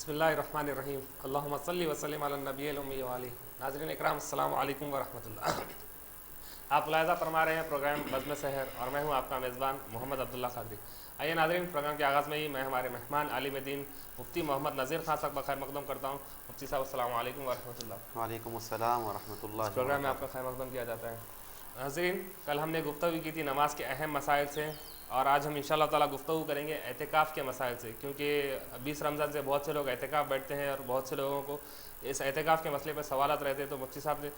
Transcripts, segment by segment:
بسم اللہ الرحمن الرحیم اللہم صلی وسلم علی النبی الامی وآلہ. ناظرین اکرام السلام علیکم ورحمۃ اللہ. آپ ملاحظہ فرما رہے ہیں پروگرام بزم سحر اور میں ہوں آپ کا میزبان محمد عبداللہ قادری. آئیے ناظرین پروگرام کے آغاز میں ہی میں ہمارے مہمان عالم دین مفتی محمد نذیر خان صاحب کا خیر مقدم کرتا ہوں. مفتی صاحب السلام علیکم ورحمۃ اللہ. وعلیکم السلام ورحمۃ اس اللہ پروگرام میں آپ کا وبرکاتہ. خیر مقدم کیا جاتا ہے. ناظرین کل ہم نے گفتگو کی تھی نماز کے اہم مسائل سے، اور آج ہم انشاءاللہ تعالیٰ گفتگو کریں گے اعتکاف کے مسائل سے، کیونکہ 20 رمضان سے بہت سے لوگ اعتکاف بیٹھتے ہیں اور بہت سے لوگوں کو اس اعتکاف کے مسئلے پہ سوالات رہتے ہیں. تو مفتی صاحب نے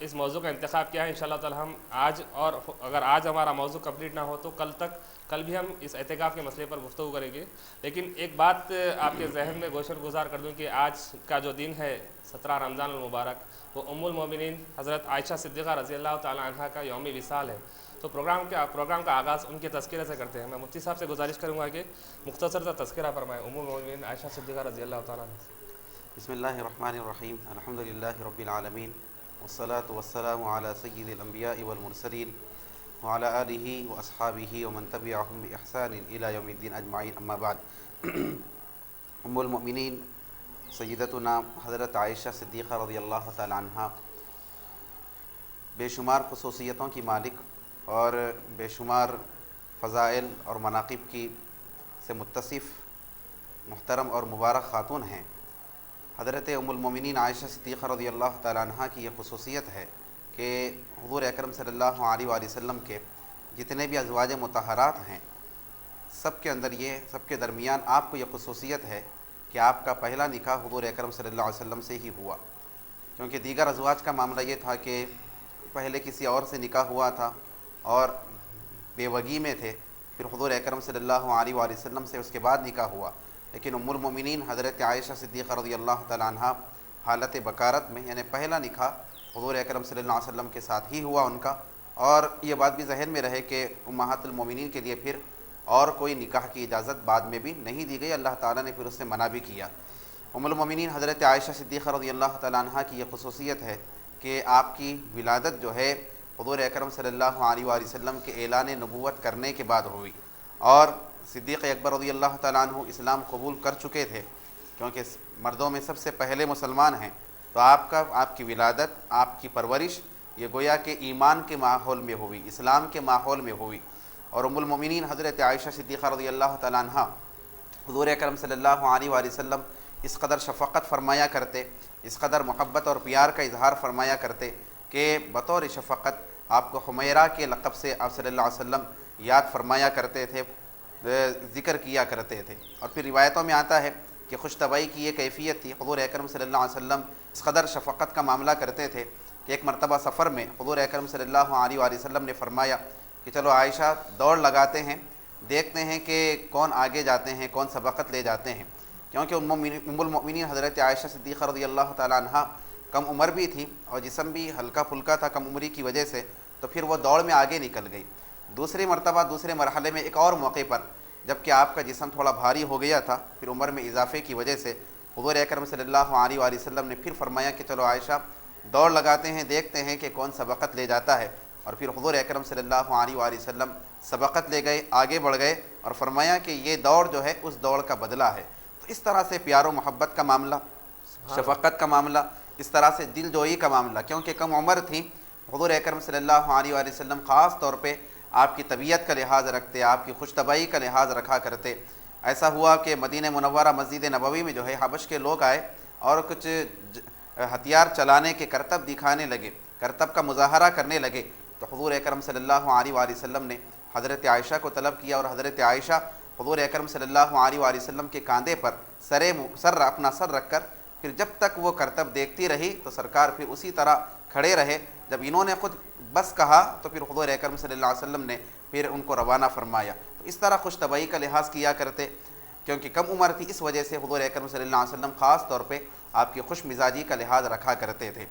اس موضوع کا انتخاب کیا ہے. انشاءاللہ تعالیٰ ہم آج، اور اگر آج ہمارا موضوع کمپلیٹ نہ ہو تو کل بھی ہم اس اعتکاف کے مسئلے پر گفتگو کریں گے. لیکن ایک بات آپ کے ذہن میں گوشر گزار کر دوں کہ آج کا جو دن ہے 17 رمضان المبارک، وہ ام المومنین حضرت عائشہ صدیقہ رضی اللہ تعالیٰ عنہا کا یوم وصال ہے. تو پروگرام کا آغاز ان کے تذکرے سے کرتے ہیں. میں مفتی صاحب سے گزارش کروں گا کہ مختصر سا تذکرہ فرمائیں ام المومنین عائشہ صدیقہ رضی اللہ تعالیٰ عنہ. بسم اللہ الرحمن الرحیم. الحمد للہ رب العالمین والصلاة والسلام علی سید الانبیاء والمرسلین وعلی آلہ واصحابہ ومن تبعہم بإحسان الی یوم الدین اجمعین. اما بعد. ام المؤمنین سیدتنا حضرت عائشہ صدیقہ رضی اللہ تعالی عنہ بے شمار خصوصیتوں کی مالک اور بے شمار فضائل اور مناقب کی سے متصف محترم اور مبارک خاتون ہیں. حضرت ام المؤمنین عائشہ صدیقہ رضی اللہ تعالی عنہ کی یہ خصوصیت ہے کہ حضور اکرم صلی اللہ علیہ وآلہ وسلم کے جتنے بھی ازواج مطہرات ہیں، سب کے درمیان آپ کو یہ خصوصیت ہے کہ آپ کا پہلا نکاح حضور اکرم صلی اللہ علیہ وسلم سے ہی ہوا. کیونکہ دیگر ازواج کا معاملہ یہ تھا کہ پہلے کسی اور سے نکاح ہوا تھا اور بے وگی میں تھے، پھر حضور اکرم صلی اللہ علیہ وآلہ وسلم سے اس کے بعد نکاح ہوا. لیکن ام المؤمنین حضرت عائشہ صدیقہ رضی اللہ تعالی عنہ حالت بکارت میں، یعنی پہلا نکاح حضور اکرم صلی اللہ علیہ وسلم کے ساتھ ہی ہوا ان کا. اور یہ بات بھی ذہن میں رہے کہ امہات المؤمنین کے لیے پھر اور کوئی نکاح کی اجازت بعد میں بھی نہیں دی گئی، اللہ تعالیٰ نے پھر اس سے منع بھی کیا. ام المؤمنین حضرت عائشہ صدیقہ رضی اللہ تعالی عنہ کی یہ خصوصیت ہے کہ آپ کی ولادت جو ہے حضور اکرم صلی اللہ علیہ وآلہ وسلم کے اعلان نبوت کرنے کے بعد ہوئی، اور صدیق اکبر رضی اللہ تعالیٰ عنہ اسلام قبول کر چکے تھے، کیونکہ مردوں میں سب سے پہلے مسلمان ہیں. تو آپ کی ولادت، آپ کی پرورش یہ گویا کہ ایمان کے ماحول میں ہوئی، اسلام کے ماحول میں ہوئی. اور ام المؤمنین حضرت عائشہ صدیقہ رضی اللہ تعالیٰ عنہ حضور اکرم صلی اللہ علیہ وآلہ وسلم اس قدر شفقت فرمایا کرتے، اس قدر محبت اور پیار کا اظہار فرمایا کرتے کہ بطور شفقت آپ کو حمیرہ کے لقب سے آپ صلی اللہ علیہ وسلم یاد فرمایا کرتے تھے، ذکر کیا کرتے تھے. اور پھر روایتوں میں آتا ہے کہ خوش طبعی کی یہ کیفیت تھی، حضور اکرم صلی اللہ علیہ وسلم اس قدر شفقت کا معاملہ کرتے تھے کہ ایک مرتبہ سفر میں حضور اکرم صلی اللہ علیہ وآلہ وسلم نے فرمایا کہ چلو عائشہ دوڑ لگاتے ہیں، دیکھتے ہیں کہ کون آگے جاتے ہیں، کون سبقت لے جاتے ہیں. کیونکہ ام المؤمنین حضرت عائشہ صدیقہ رضی اللہ تعالی عنہ کم عمر بھی تھی اور جسم بھی ہلکا پھلکا تھا کم عمری کی وجہ سے، تو پھر وہ دوڑ میں آگے نکل گئی. دوسری مرتبہ دوسرے مرحلے میں ایک اور موقع پر جب کہ آپ کا جسم تھوڑا بھاری ہو گیا تھا، پھر عمر میں اضافے کی وجہ سے حضور اکرم صلی اللہ علیہ وآلہ وسلم نے پھر فرمایا کہ چلو عائشہ دوڑ لگاتے ہیں، دیکھتے ہیں کہ کون سبقت لے جاتا ہے. اور پھر حضور اکرم صلی اللہ علیہ وآلہ وسلم سبقت لے گئے، آگے بڑھ گئے اور فرمایا کہ یہ دوڑ جو ہے اس دوڑ کا بدلہ ہے. تو اس طرح سے پیار و محبت کا معاملہ، شفقت کا معاملہ، اس طرح سے دل جوئی کا معاملہ، کیونکہ کم عمر تھی. حضور اکرم صلی اللہ علیہ وآلہ وسلم خاص طور پہ آپ کی طبیعت کا لحاظ رکھتے، آپ کی خوش طبعی کا لحاظ رکھا کرتے. ایسا ہوا کہ مدینہ منورہ مسجد نبوی میں جو ہے حبش کے لوگ آئے اور کچھ ہتھیار چلانے کے کرتب دکھانے لگے، کرتب کا مظاہرہ کرنے لگے. تو حضور اکرم صلی اللہ علیہ وآلہ وسلم نے حضرت عائشہ کو طلب کیا اور حضرت عائشہ حضور اکرم صلی اللہ علیہ وآلہ وسلم کے کاندھے پر اپنا سر رکھ کر پھر جب تک وہ کرتب دیکھتی رہی تو سرکار پھر اسی طرح کھڑے رہے. جب انہوں نے خود بس کہا تو پھر حضور اکرم صلی اللہ علیہ وسلم نے پھر ان کو روانہ فرمایا. تو اس طرح خوش طبعی کا لحاظ کیا کرتے، کیونکہ کم عمر تھی اس وجہ سے حضور اکرم صلی اللہ علیہ وسلم خاص طور پہ آپ کی خوش مزاجی کا لحاظ رکھا کرتے تھے.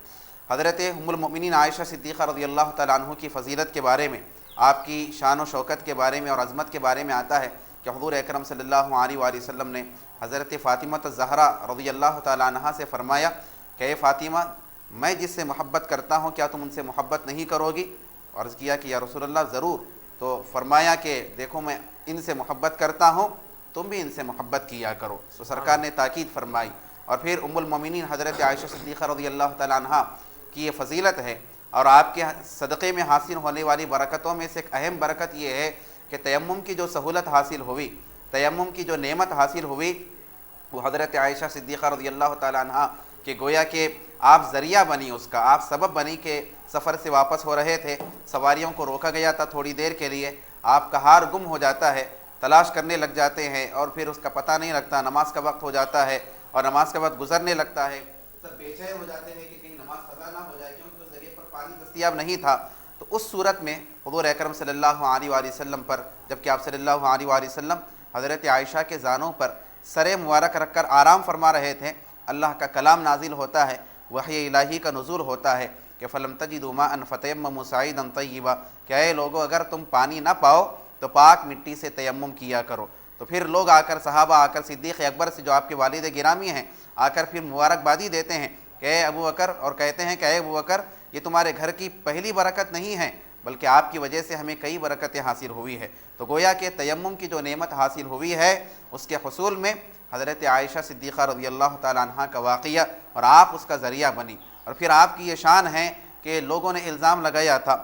حضرت ام المؤمنین عائشہ صدیقہ رضی اللہ تعالیٰ عنہ کی فضیلت کے بارے میں، آپ کی شان و شوکت کے بارے میں اور عظمت کے بارے میں آتا ہے کہ حضور اکرم صلی اللہ علیہ وآلہ وسلم نے حضرت فاطمہ الزہرا رضی اللہ تعالیٰ عنہا سے فرمایا کہ اے فاطمہ، میں جس سے محبت کرتا ہوں کیا تم ان سے محبت نہیں کرو گی؟ عرض کیا کہ یا رسول اللہ ضرور. تو فرمایا کہ دیکھو میں ان سے محبت کرتا ہوں تم بھی ان سے محبت کیا کرو۔ تو سرکار نے تاکید فرمائی۔ اور پھر ام المومنین حضرت عائشہ صدیقہ رضی اللہ تعالیٰ عنہ کی یہ فضیلت ہے، اور آپ کے صدقے میں حاصل ہونے والی برکتوں میں سے ایک اہم برکت یہ ہے کہ تیمم کی جو سہولت حاصل ہوئی، تیمم کی جو نعمت حاصل ہوئی، وہ حضرت عائشہ صدیقہ رضی اللہ تعالیٰ عنہ کہ گویا کہ آپ ذریعہ بنی، اس کا آپ سبب بنی کہ سفر سے واپس ہو رہے تھے، سواریوں کو روکا گیا تھا تھوڑی دیر کے لیے، آپ کا ہار گم ہو جاتا ہے، تلاش کرنے لگ جاتے ہیں اور پھر اس کا پتہ نہیں لگتا، نماز کا وقت ہو جاتا ہے اور نماز کا وقت گزرنے لگتا ہے، سب بے چین ہو جاتے ہیں کہ کہیں نماز قضا نہ ہو جائے کیونکہ اس جگہ پر پانی دستیاب نہیں تھا۔ تو اس صورت میں حضور اکرم صلی اللہ علیہ وآلہ وسلم پر، جبکہ آپ صلی اللہ علیہ وآلہ وسلم حضرت عائشہ کے زانوں پر سر مبارک رکھ کر آرام فرما رہے تھے، اللہ کا کلام نازل ہوتا ہے، وحی الہی کا نزول ہوتا ہے کہ فلم تجدوا ماء فتیمموا صعیدا طیبا، کہ اے لوگو اگر تم پانی نہ پاؤ تو پاک مٹی سے تیمم کیا کرو۔ تو پھر لوگ آ کر، صحابہ آ کر صدیق اکبر سے جو آپ کے والد گرامی ہیں، آ کر پھر مبارکبادی دیتے ہیں کہ اے ابو بکر، اور کہتے ہیں کہ اے ابو بکر یہ تمہارے گھر کی پہلی برکت نہیں ہے بلکہ آپ کی وجہ سے ہمیں کئی برکتیں حاصل ہوئی ہے۔ تو گویا کہ تیمم کی جو نعمت حاصل ہوئی ہے اس کے حصول میں حضرت عائشہ صدیقہ رضی اللہ تعالیٰ عنہ کا واقعہ، اور آپ اس کا ذریعہ بنی۔ اور پھر آپ کی یہ شان ہے کہ لوگوں نے الزام لگایا تھا،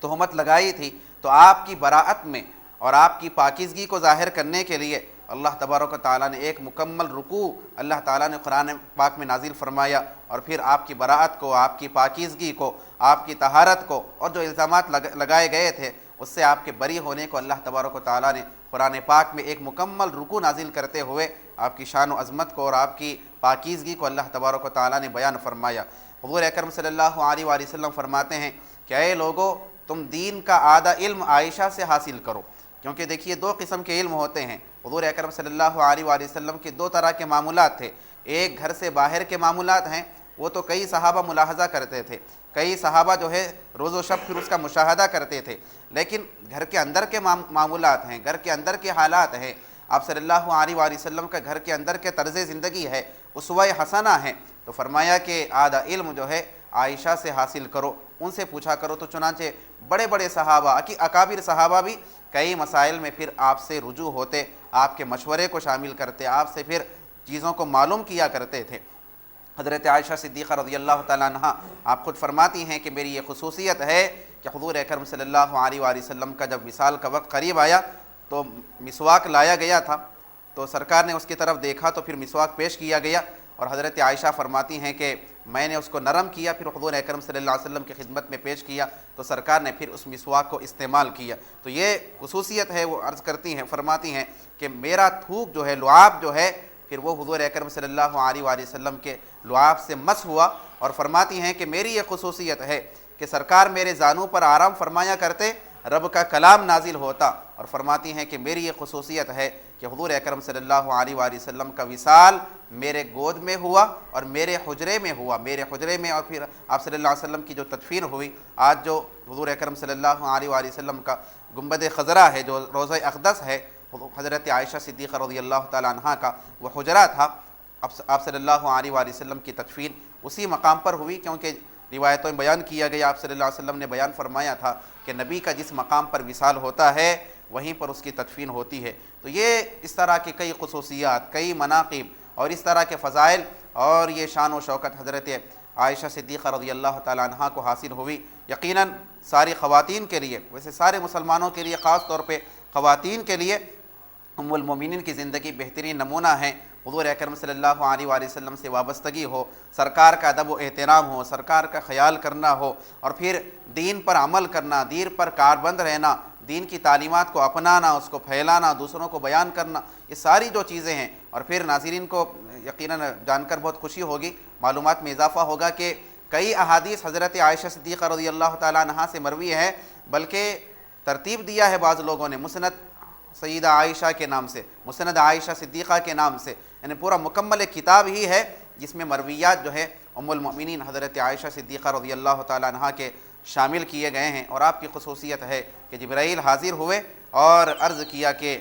تہمت لگائی تھی، تو آپ کی براءت میں اور آپ کی پاکیزگی کو ظاہر کرنے کے لیے اللہ تبارک و تعالیٰ نے ایک مکمل رکوع اللہ تعالیٰ نے قرآن پاک میں نازل فرمایا، اور پھر آپ کی براءت کو، آپ کی پاکیزگی کو، آپ کی طہارت کو، اور جو الزامات لگائے گئے تھے اس سے آپ کے بری ہونے کو اللہ تبارک و تعالیٰ نے قرآن پاک میں ایک مکمل رکوع نازل کرتے ہوئے آپ کی شان و عظمت کو اور آپ کی پاکیزگی کو اللہ تبارک و تعالیٰ نے بیان فرمایا۔ حضور اکرم صلی اللہ علیہ وآلہ وسلم فرماتے ہیں کہ اے لوگو تم دین کا آدھا علم عائشہ سے حاصل کرو، کیونکہ دیکھیے دو قسم کے علم ہوتے ہیں۔ حضور اکرم صلی اللہ علیہ وآلہ وسلم کے دو طرح کے معمولات تھے، ایک گھر سے باہر کے معمولات ہیں، وہ تو کئی صحابہ ملاحظہ کرتے تھے، کئی صحابہ جو ہے روز و شب پھر اس کا مشاہدہ کرتے تھے، لیکن گھر کے اندر کے معمولات ہیں، گھر کے اندر کے حالات ہیں، آپ صلی اللہ علیہ وآلہ وسلم کا گھر کے اندر کے طرز زندگی ہے، اسوہ حسنہ ہے۔ تو فرمایا کہ آدھا علم جو ہے عائشہ سے حاصل کرو، ان سے پوچھا کرو۔ تو چنانچہ بڑے بڑے صحابہ، اکابر صحابہ بھی کئی مسائل میں پھر آپ سے رجوع ہوتے، آپ کے مشورے کو شامل کرتے، آپ سے پھر چیزوں کو معلوم کیا کرتے تھے۔ حضرت عائشہ صدیقہ رضی اللہ تعالیٰ عنہ آپ خود فرماتی ہیں کہ میری یہ خصوصیت ہے کہ حضور اکرم صلی اللہ علیہ وآلہ وسلم کا جب وصال کا وقت قریب آیا تو مسواک لایا گیا تھا، تو سرکار نے اس کی طرف دیکھا تو پھر مسواک پیش کیا گیا، اور حضرت عائشہ فرماتی ہیں کہ میں نے اس کو نرم کیا، پھر حضور اکرم صلی اللہ علیہ وسلم کی خدمت میں پیش کیا تو سرکار نے پھر اس مسواک کو استعمال کیا۔ تو یہ خصوصیت ہے، وہ عرض کرتی ہیں، فرماتی ہیں کہ میرا تھوک جو ہے، لعاب جو ہے، پھر وہ حضور اکرم صلی اللہ علیہ وآلہ وسلم کے لعاب سے مس ہوا، اور فرماتی ہیں کہ میری یہ خصوصیت ہے کہ سرکار میرے زانوں پر آرام فرمایا کرتے، رب کا کلام نازل ہوتا، اور فرماتی ہیں کہ میری یہ خصوصیت ہے کہ حضور اکرم صلی اللہ علیہ وآلہ وسلم کا وصال میرے گود میں ہوا اور میرے حجرے میں ہوا، میرے حجرے میں، اور پھر آپ صلی اللہ علیہ وسلم کی جو تدفین ہوئی، آج جو حضور اکرم صلی اللہ علیہ وآلہ وسلم کا گنبد خضرا ہے، جو روضہ اقدس ہے، حضرت عائشہ صدیقہ رضی اللہ تعالیٰ عنہ کا وہ حجرہ تھا، آپ صلی اللہ علیہ وآلہ وسلم کی تدفین اسی مقام پر ہوئی، کیونکہ روایتوں میں بیان کیا گیا، آپ صلی اللہ علیہ وسلم نے بیان فرمایا تھا کہ نبی کا جس مقام پر وصال ہوتا ہے وہیں پر اس کی تدفین ہوتی ہے۔ تو یہ اس طرح کی کئی خصوصیات، کئی مناقب اور اس طرح کے فضائل اور یہ شان و شوکت حضرت عائشہ صدیقہ رضی اللہ تعالیٰ عنہ کو حاصل ہوئی۔ یقیناً ساری خواتین کے لیے، ویسے سارے مسلمانوں کے لیے، خاص طور پہ خواتین کے لیے ام المومنین کی زندگی بہترین نمونہ ہے۔ حضور اکرم صلی اللہ علیہ وآلہ وسلم سے وابستگی ہو، سرکار کا ادب و احترام ہو، سرکار کا خیال کرنا ہو، اور پھر دین پر عمل کرنا، دین پر کاربند رہنا، دین کی تعلیمات کو اپنانا، اس کو پھیلانا، دوسروں کو بیان کرنا، یہ ساری جو چیزیں ہیں۔ اور پھر ناظرین کو یقیناً جان کر بہت خوشی ہوگی، معلومات میں اضافہ ہوگا کہ کئی احادیث حضرت عائشہ صدیقہ رضی اللہ تعالیٰ عنہا سے مروی ہے، بلکہ ترتیب دیا ہے بعض لوگوں نے مسند سیدہ عائشہ کے نام سے، مسند عائشہ صدیقہ کے نام سے، یعنی پورا مکمل ایک کتاب ہی ہے جس میں مرویات جو ہے ام المؤمنین حضرت عائشہ صدیقہ رضی اللہ تعالیٰ عنہ کے شامل کیے گئے ہیں۔ اور آپ کی خصوصیت ہے کہ جبرائیل حاضر ہوئے اور عرض کیا کہ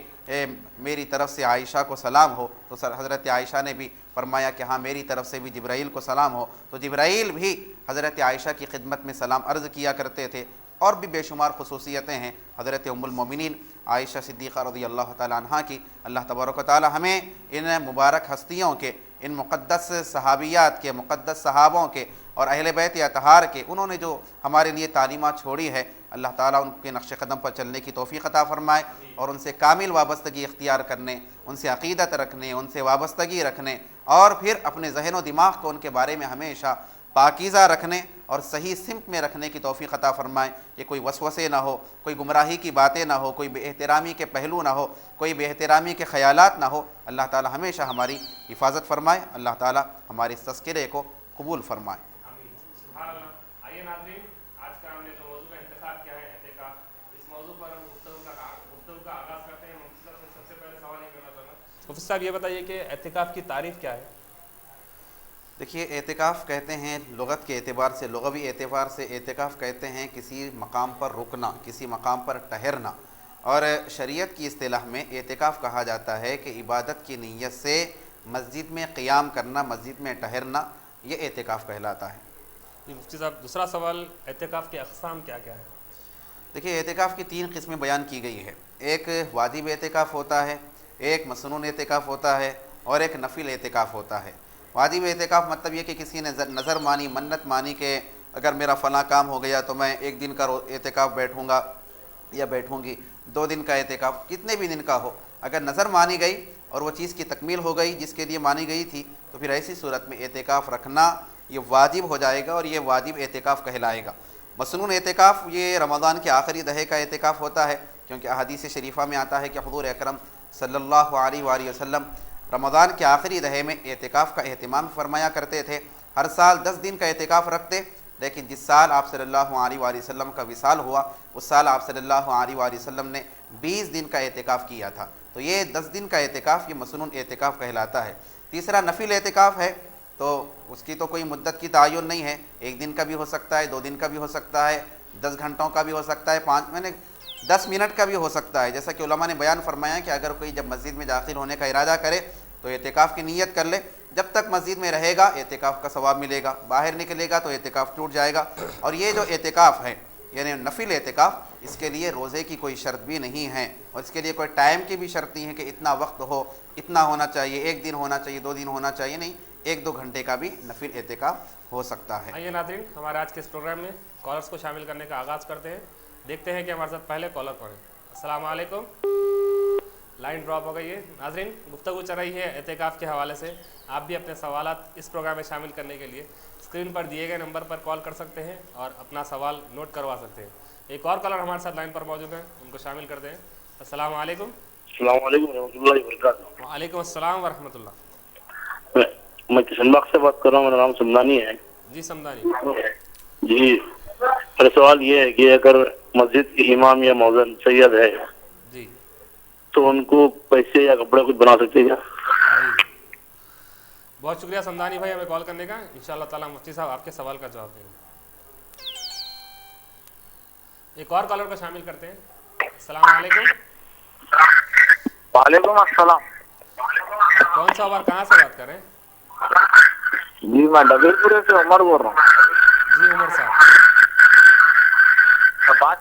میری طرف سے عائشہ کو سلام ہو، تو حضرت عائشہ نے بھی فرمایا کہ ہاں میری طرف سے بھی جبرائیل کو سلام ہو، تو جبرائیل بھی حضرت عائشہ کی خدمت میں سلام عرض کیا کرتے تھے۔ اور بھی بے شمار خصوصیتیں ہیں حضرت ام المومنین عائشہ صدیقہ رضی اللہ تعالی عنہا کی۔ اللہ تبارک و تعالی ہمیں ان مبارک ہستیوں کے، ان مقدس صحابیات کے، مقدس صحابوں کے اور اہل بیت اطہار کے، انہوں نے جو ہمارے لیے تعلیمات چھوڑی ہے، اللہ تعالیٰ ان کے نقش قدم پر چلنے کی توفیق عطا فرمائے اور ان سے کامل وابستگی اختیار کرنے، ان سے عقیدت رکھنے، ان سے وابستگی رکھنے اور پھر اپنے ذہن و دماغ کو ان کے بارے میں ہمیشہ پاکیزہ رکھنے اور صحیح سمت میں رکھنے کی توفیق عطا فرمائے کہ کوئی وسوسے نہ ہو، کوئی گمراہی کی باتیں نہ ہو، کوئی بے احترامی کے پہلو نہ ہو، کوئی بے احترامی کے خیالات نہ ہو۔ اللہ تعالیٰ ہمیشہ ہماری حفاظت فرمائے، اللہ تعالیٰ ہمارے اس تذکرے کو قبول فرمائے۔ آمین، سبحان اللہ۔ آئیے ناظرین، آج کا ہم نے جو موضوع کا انتخاب کیا ہے اعتکاف، اس موضوع پر ہم گفتگو کا آغاز کرتے ہیں۔ مفتی صاحب سے سب سے پہلے سوال یہ کرنا چاہوں گا، مفتی صاحب یہ بتائیے کہ اعتکاف کی تعریف کیا ہے؟ دیکھیے، اعتکاف کہتے ہیں لغت کے اعتبار سے، لغوی اعتبار سے اعتکاف کہتے ہیں کسی مقام پر رکنا، کسی مقام پر ٹھہرنا، اور شریعت کی اصطلاح میں اعتکاف کہا جاتا ہے کہ عبادت کی نیت سے مسجد میں قیام کرنا، مسجد میں ٹھہرنا، یہ اعتکاف کہلاتا ہے۔ جی مفتی صاحب، دوسرا سوال، اعتکاف کے اقسام کیا کیا ہے؟ دیکھیے، اعتکاف کی 3 قسمیں بیان کی گئی ہے۔ ایک واجب اعتکاف ہوتا ہے، ایک مسنون اعتکاف ہوتا ہے اور ایک نفل اعتکاف ہوتا ہے۔ واجب اعتکاف مطلب یہ کہ کسی نے نظر مانی، منت مانی کہ اگر میرا فلاں کام ہو گیا تو میں 1 دن کا اعتکاف بیٹھوں گا یا بیٹھوں گی، 2 دن کا اعتکاف، کتنے بھی دن کا ہو، اگر نظر مانی گئی اور وہ چیز کی تکمیل ہو گئی جس کے لیے مانی گئی تھی، تو پھر ایسی صورت میں اعتکاف رکھنا یہ واجب ہو جائے گا اور یہ واجب اعتکاف کہلائے گا۔ مسنون اعتکاف یہ رمضان کے آخری دہے کا اعتکاف ہوتا ہے، کیونکہ احادیث شریفہ میں آتا ہے کہ حضور اکرم صلی اللہ علیہ وآلہ وسلم رمضان کے آخری دہے میں اعتکاف کا اہتمام فرمایا کرتے تھے۔ ہر سال 10 دن کا اعتکاف رکھتے، لیکن جس سال آپ صلی اللہ علیہ وآلہ وسلم کا وصال ہوا، اس سال آپ صلی اللہ علیہ وآلہ وسلم نے 20 دن کا اعتکاف کیا تھا۔ تو یہ 10 دن کا اعتکاف یہ مسنون اعتکاف کہلاتا ہے۔ تیسرا نفل اعتکاف ہے، تو اس کی تو کوئی مدت کی تعین نہیں ہے، 1 دن کا بھی ہو سکتا ہے، 2 دن کا بھی ہو سکتا ہے، 10 گھنٹوں کا بھی ہو سکتا ہے، 10 منٹ کا بھی ہو سکتا ہے۔ جیسا کہ علماء نے بیان فرمایا کہ اگر کوئی جب مسجد میں داخل ہونے کا ارادہ کرے تو اعتکاف کی نیت کر لے، جب تک مسجد میں رہے گا اعتکاف کا ثواب ملے گا، باہر نکلے گا تو اعتکاف ٹوٹ جائے گا۔ اور یہ جو اعتکاف ہے یعنی نفل اعتکاف، اس کے لیے روزے کی کوئی شرط بھی نہیں ہے اور اس کے لیے کوئی ٹائم کی بھی شرط نہیں ہے کہ اتنا وقت ہو، اتنا ہونا چاہیے، 1 دن ہونا چاہیے، 2 دن ہونا چاہیے، نہیں، 1-2 گھنٹے کا بھی نفل اعتکاف ہو سکتا ہے۔ آئیے ناظرین، ہمارے آج کے اس پروگرام میں کالرز کو شامل کرنے کا آغاز کرتے ہیں۔ دیکھتے ہیں کہ ہمارے ساتھ پہلے کالر کون ہے۔ السلام علیکم، لائن ڈراپ ہو گئی ہے۔ ناظرین، گفتگو چل رہی ہے اعتکاف کے حوالے سے، آپ بھی اپنے سوالات اس پروگرام میں شامل کرنے کے لیے اسکرین پر دیے گئے نمبر پر کال کر سکتے ہیں اور اپنا سوال نوٹ کروا سکتے ہیں۔ ایک اور کالر ہمارے ساتھ لائن پر موجود ہیں، ان کو شامل کرتے ہیں۔ السلام علیکم۔ السلام علیکم ورحمۃ اللہ وبرکاتہ۔ وعلیکم السلام ورحمۃ اللہ۔ میں کشن باغ سے بات کر رہا ہوں، میرا نام سمدانی ہے۔ جی سمدانی جی، میرا سوال یہ ہے کہ اگر مسجد کے امام یا مؤذن سید ہے جی تو ان کو پیسے یا کپڑے کچھ بنا سکتے کیا؟ جی، بہت شکریہ سمدانی بھائی ہمیں کال کرنے کا۔ انشاءاللہ تعالیٰ مفتی صاحب آپ کے سوال کا جواب دیں گے۔ ایک اور کالر کو شامل کرتے ہیں۔ السلام علیکم۔ وعلیکم السلام۔ کون سا اور کہاں سے بات کر رہے ہیں؟ جی، میں ڈبیر پورے سے عمر بول رہا ہوں۔ جی عمر صاحب، بات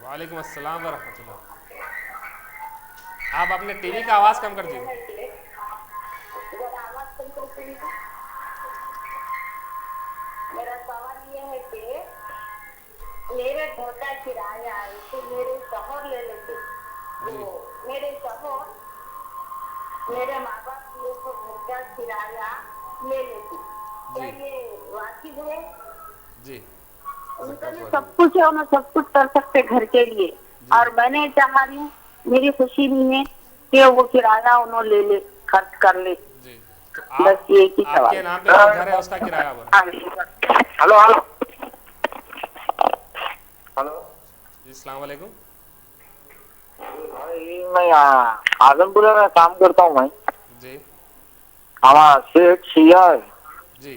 وعلیکم السلام ورحمۃ اللہ۔ آپ اپنے ٹی وی کا آواز کم کر دیجیے۔ میرا سوال یہ ہے کہ میرے گھر کا کرایہ ہے تو میرے شوہر لے لیتے، میرے شوہر میرے ماں باپ یہ تو گھر کا کرایہ لے لیتے، کیا یہ واجب ہے؟ جی ان کا بھی سب کچھ ہے، انہیں سب کچھ کر سکتے گھر کے لیے، اور میں نے چاہ رہی ہوں، میری خوشی نہیں ہے کہ وہ کرایہ انہوں لے لے، خرچ کر لے۔ جی، تو بس یہ کی آپ سوال کے نام پہ جو گھر ہے اس کا کرایہ بھرا۔ ہلو ہلو ہلو، جی السلام علیکم۔ میں اعظم پورے میں کام کرتا ہوں۔ میں جی ہمارا سیٹ شیعہ ہے، جی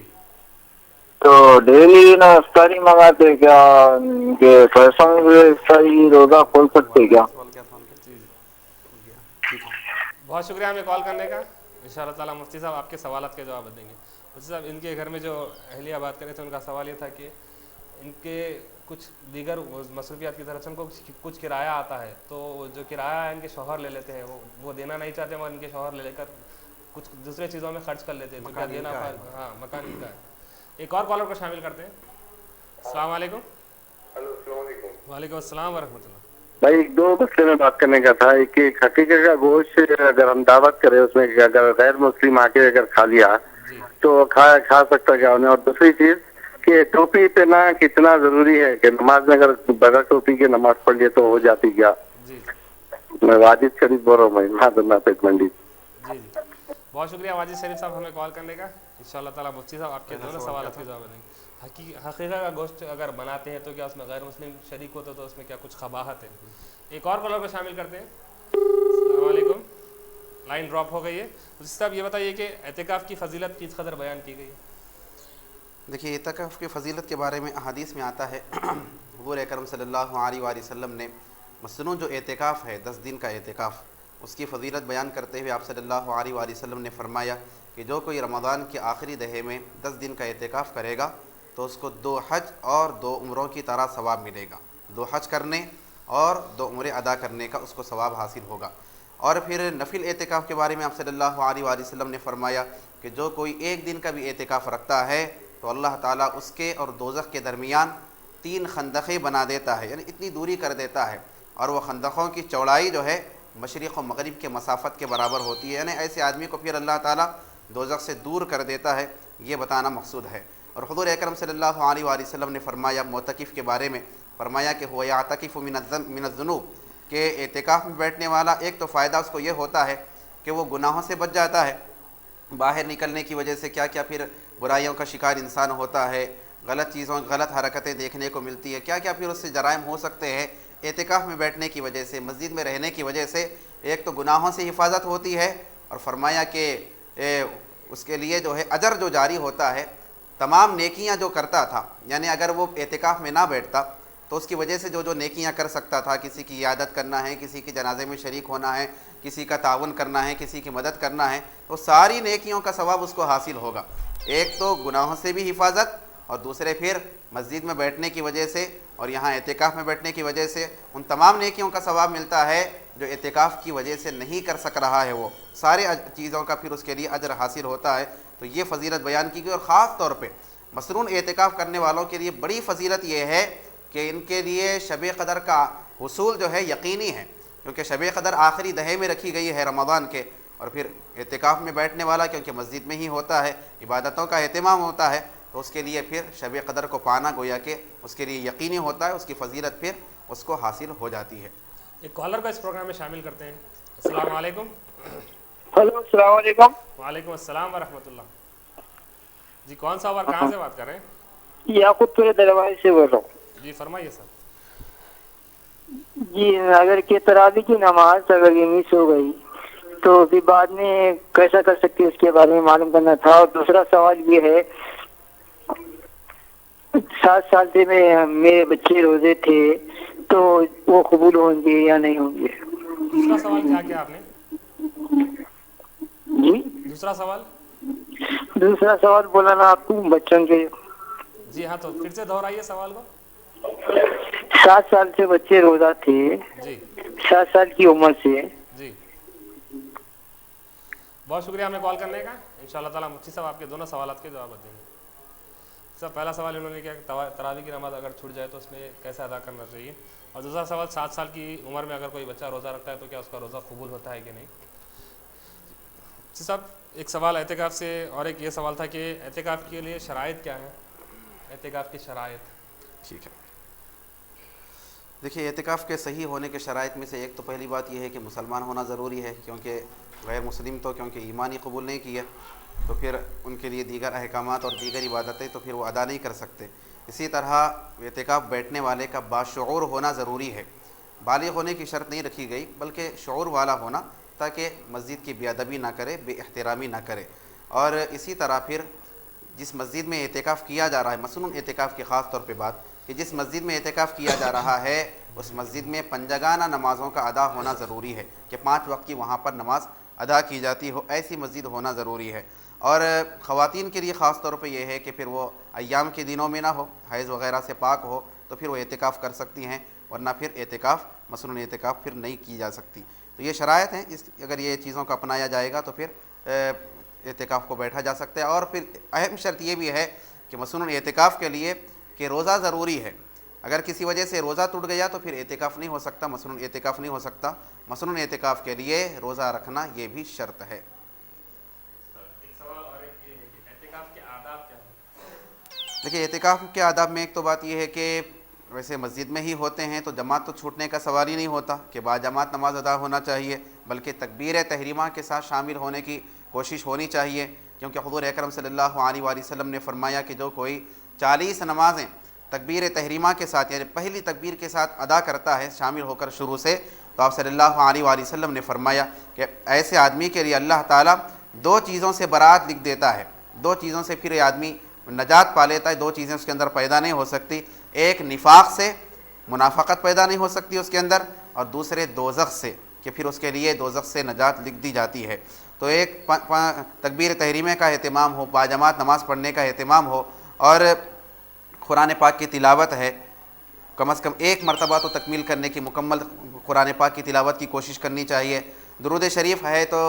تو ڈیلی نا افطاری منگاتے کیا کہ پیسوں میں افطاری روزہ کھول سکتے کیا؟ جی جی، بہت شکریہ ہمیں کال کرنے کا۔ انشاءاللہ تعالیٰ مفتی صاحب آپ کے سوالات کے جواب دیں گے۔ مفتی صاحب، ان کے گھر میں جو اہلیہ بات کرے تھے ان کا سوال یہ تھا کہ ان کے کچھ دیگر مصروفیات کی طرف سے ان کو کچھ کرایہ آتا ہے، تو جو کرایہ ان کے شوہر لے لیتے ہیں، وہ دینا نہیں چاہتے مگر ان کے شوہر لے کر کچھ دوسرے چیزوں میں خرچ کر لیتے ہیں، تو کیا دینا ہاں مکان ان کا ہے۔ ایک اور کالر کو شامل کرتے ہیں۔ السلام علیکم۔ ہلو السلام علیکم۔ وعلیکم السلام ورحمۃ اللہ۔ بھائی دو مسئلے میں بات کرنے کا تھا، ایک حقیقت کا گوشت اگر ہم دعوت کریں اس میں اگر غیر مسلم آ کے اگر کھا لیا جی تو کھا سکتا کیا انہیں، اور دوسری چیز کہ ٹوپی پہنا کتنا ضروری ہے کہ نماز میں اگر بغیر ٹوپی کے نماز پڑھ لیے تو ہو جاتی کیا؟ جی میں واجد شریف بول رہا ہوں بھائی پیٹ منڈی۔ جی جی بہت شکریہ واجد شریف صاحب ہمیں کال کرنے کا۔ انشاءاللہ تعالیٰ مفتی صاحب آپ کے دونوں سوالات کی جواب دیں گے۔ حقیقت کا گوشت اگر بناتے ہیں تو کیا اس میں غیر مسلم شریک ہوتے تو اس میں کیا کچھ قباحت ہے؟ ایک اور کالر کو شامل کرتے ہیں۔ السلام علیکم۔ لائن ڈراپ ہو گئی ہے۔ مفتی صاحب یہ بتائیے کہ اعتکاف کی فضیلت کس قدر بیان کی گئی ہے؟ دیکھیے اعتکاف کی فضیلت کے بارے میں احادیث میں آتا ہے، حضور اکرم صلی اللہ علیہ وآلہ وسلم نے مصنون جو اعتکاف ہے 10 دن کا اعتکاف، اس کی فضیلت بیان کرتے ہوئے آپ صلی اللہ علیہ وآلہ وسلم نے فرمایا کہ جو کوئی رمضان کے آخری دہے میں 10 دن کا اعتکاف کرے گا تو اس کو 2 حج اور 2 عمروں کی طرح ثواب ملے گا، 2 حج کرنے اور 2 عمرے ادا کرنے کا اس کو ثواب حاصل ہوگا۔ اور پھر نفل اعتکاف کے بارے میں آپ صلی اللہ علیہ وآلہ وسلم نے فرمایا کہ جو کوئی 1 دن کا بھی اعتکاف رکھتا ہے تو اللہ تعالیٰ اس کے اور دوزخ کے درمیان 3 خندقیں بنا دیتا ہے، یعنی اتنی دوری کر دیتا ہے، اور وہ خندقوں کی چوڑائی جو ہے مشرق و مغرب کے مسافت کے برابر ہوتی ہے، یعنی ایسے آدمی کو پھر اللہ تعالیٰ دوزخ سے دور کر دیتا ہے، یہ بتانا مقصود ہے۔ اور حضور اکرم صلی اللہ علیہ وآلہ وسلم نے فرمایا معتکف کے بارے میں، فرمایا کہ هو یعتکف من الذنوب، کہ اعتکاف میں بیٹھنے والا ایک تو فائدہ اس کو یہ ہوتا ہے کہ وہ گناہوں سے بچ جاتا ہے، باہر نکلنے کی وجہ سے کیا کیا پھر برائیوں کا شکار انسان ہوتا ہے، غلط چیزوں غلط حرکتیں دیکھنے کو ملتی ہے، کیا کیا پھر اس سے جرائم ہو سکتے ہیں۔ اعتکاف میں بیٹھنے کی وجہ سے، مسجد میں رہنے کی وجہ سے ایک تو گناہوں سے حفاظت ہوتی ہے، اور فرمایا کہ اس کے لیے جو ہے اجر جو جاری ہوتا ہے، تمام نیکیاں جو کرتا تھا، یعنی اگر وہ اعتکاف میں نہ بیٹھتا تو اس کی وجہ سے جو نیکیاں کر سکتا تھا، کسی کی عیادت کرنا ہے، کسی کے جنازے میں شریک ہونا ہے، کسی کا تعاون کرنا ہے، کسی کی مدد کرنا ہے، تو ساری نیکیوں کا ثواب اس کو حاصل ہوگا۔ ایک تو گناہوں سے بھی حفاظت، اور دوسرے پھر مسجد میں بیٹھنے کی وجہ سے اور یہاں اعتکاف میں بیٹھنے کی وجہ سے ان تمام نیکیوں کا ثواب ملتا ہے جو اعتکاف کی وجہ سے نہیں کر سک رہا ہے، وہ سارے چیزوں کا پھر اس کے لیے اجر حاصل ہوتا ہے۔ تو یہ فضیلت بیان کی گئی، اور خاص طور پہ مصنون اعتکاف کرنے والوں کے لیے بڑی فضیلت یہ ہے کہ ان کے لیے شب قدر کا حصول جو ہے یقینی ہے، کیونکہ شب قدر آخری دہے میں رکھی گئی ہے رمضان کے، اور پھر اعتکاف میں بیٹھنے والا کیونکہ مسجد میں ہی ہوتا ہے، عبادتوں کا اہتمام ہوتا ہے، تو اس کے لیے پھر شب قدر کو پانا گویا کہ اس کے لیے یقینی ہوتا ہے، اس کی فضیلت پھر اس کو حاصل ہو جاتی ہے۔ ایک کالر کو اس پروگرام میں شامل کرتے ہیں۔ السلام علیکم۔ ہلو السلام علیکم۔ وعلیکم السلام ورحمۃ اللہ۔ جی کون سا اور کہاں سے بات کر رہے ہیں؟ یعقوب پورے دروازے سے بول رہا ہوں۔ جی فرمائیے سر۔ جی اگر کہ تراویح کی نماز اگر یہ مس ہو گئی تو پھر بعد میں کیسا کر سکتے اس کے بارے میں معلوم کرنا تھا۔ اور دوسرا سوال یہ ہے 7 سال سے میرے بچے روزے تھے تو وہ قبول ہوں گے یا نہیں ہوں گے؟ دوسرا سوال کیا کیا آپ نے؟ جی دوسرا سوال؟ دوسرا سوال بولا نا آپ کو بچوں کے۔ جی ہاں، تو پھر سے دہرائیے سوال کو۔ 7 سال سے بچے روزہ تھے، جی 7 سال کی عمر سے۔ جی بہت شکریہ ہمیں کال کرنے کا۔ انشاءاللہ تعالیٰ مفتی صاحب آپ کے دونوں سوالات کے جواب دیں گے۔ سر پہلا سوال انہوں نے کیا کہ تراویح کی نماز اگر چھوٹ جائے تو اس میں کیسے ادا کرنا چاہیے، اور دوسرا سوال 7 سال کی عمر میں اگر کوئی بچہ روزہ رکھتا ہے تو کیا اس کا روزہ قبول ہوتا ہے کہ نہیں۔ جی صاحب ایک سوال اعتکاف سے، اور ایک یہ سوال تھا کہ اعتکاف کے لیے شرائط کیا ہیں، اعتکاف کی شرائط۔ ٹھیک ہے، دیکھیے اعتکاف کے صحیح ہونے کے شرائط میں سے ایک تو پہلی بات یہ ہے کہ مسلمان ہونا ضروری ہے، کیونکہ غیر مسلم تو کیونکہ ایمان ہی قبول نہیں کیا تو پھر ان کے لیے دیگر احکامات اور دیگر عبادتیں تو پھر وہ ادا نہیں کر سکتے۔ اسی طرح اعتکاف بیٹھنے والے کا باشعور ہونا ضروری ہے، بالغ ہونے کی شرط نہیں رکھی گئی بلکہ شعور والا ہونا، تاکہ مسجد کی بے ادبی نہ کرے، بے احترامی نہ کرے۔ اور اسی طرح پھر جس مسجد میں اعتکاف کیا جا رہا ہے، مصنون اعتکاف کی خاص طور پہ بات کہ جس مسجد میں اعتکاف کیا جا رہا ہے اس مسجد میں پنجگانہ نمازوں کا ادا ہونا ضروری ہے، کہ 5 وقت کی وہاں پر نماز ادا کی جاتی ہو، ایسی مسجد ہونا ضروری ہے۔ اور خواتین کے لیے خاص طور پہ یہ ہے کہ پھر وہ ایام کے دنوں میں نہ ہو، حیض وغیرہ سے پاک ہو، تو پھر وہ اعتکاف کر سکتی ہیں، ورنہ پھر اعتکاف مصنون اعتکاف پھر نہیں کی جا سکتی۔ تو یہ شرائط ہیں، اگر یہ چیزوں کو اپنایا جائے گا تو پھر اعتکاف کو بیٹھا جا سکتا ہے۔ اور پھر اہم شرط یہ بھی ہے کہ مصنون اعتکاف کے لیے کہ روزہ ضروری ہے، اگر کسی وجہ سے روزہ ٹوٹ گیا تو پھر اعتکاف نہیں ہو سکتا، مصنون اعتکاف نہیں ہو سکتا۔ مصنون اعتکاف کے لیے روزہ رکھنا یہ بھی شرط ہے۔ ایک سوال اور ایک یہ ہے کہ اعتکاف کے آداب کیا ہیں؟ دیکھیے اعتکاف کے آداب میں ایک تو بات یہ ہے کہ ویسے مسجد میں ہی ہوتے ہیں تو جماعت تو چھوٹنے کا سوال ہی نہیں ہوتا کہ باجماعت نماز ادا ہونا چاہیے، بلکہ تکبیر تحریمہ کے ساتھ شامل ہونے کی کوشش ہونی چاہیے، کیونکہ حضور اکرم صلی اللہ علیہ وآلہ وسلم نے فرمایا کہ جو کوئی 40 نمازیں تکبیر تحریمہ کے ساتھ یعنی پہلی تکبیر کے ساتھ ادا کرتا ہے شامل ہو کر شروع سے، تو آپ صلی اللہ علیہ وآلہ وسلم نے فرمایا کہ ایسے آدمی کے لیے اللہ تعالیٰ 2 چیزوں سے برات لکھ دیتا ہے، 2 چیزوں سے پھر یہ آدمی نجات پا لیتا ہے، 2 چیزیں اس کے اندر پیدا نہیں ہو سکتی، ایک نفاق سے، منافقت پیدا نہیں ہو سکتی اس کے اندر، اور دوسرے دوزخ سے کہ پھر اس کے لیے دوزخ سے نجات لکھ دی جاتی ہے۔ تو ایک تکبیر تحریمہ کا اہتمام ہو، باجماعت نماز پڑھنے کا اہتمام ہو، اور قرآن پاک کی تلاوت ہے، کم از کم 1 مرتبہ تو تکمیل کرنے کی، مکمل قرآن پاک کی تلاوت کی کوشش کرنی چاہیے۔ درود شریف ہے تو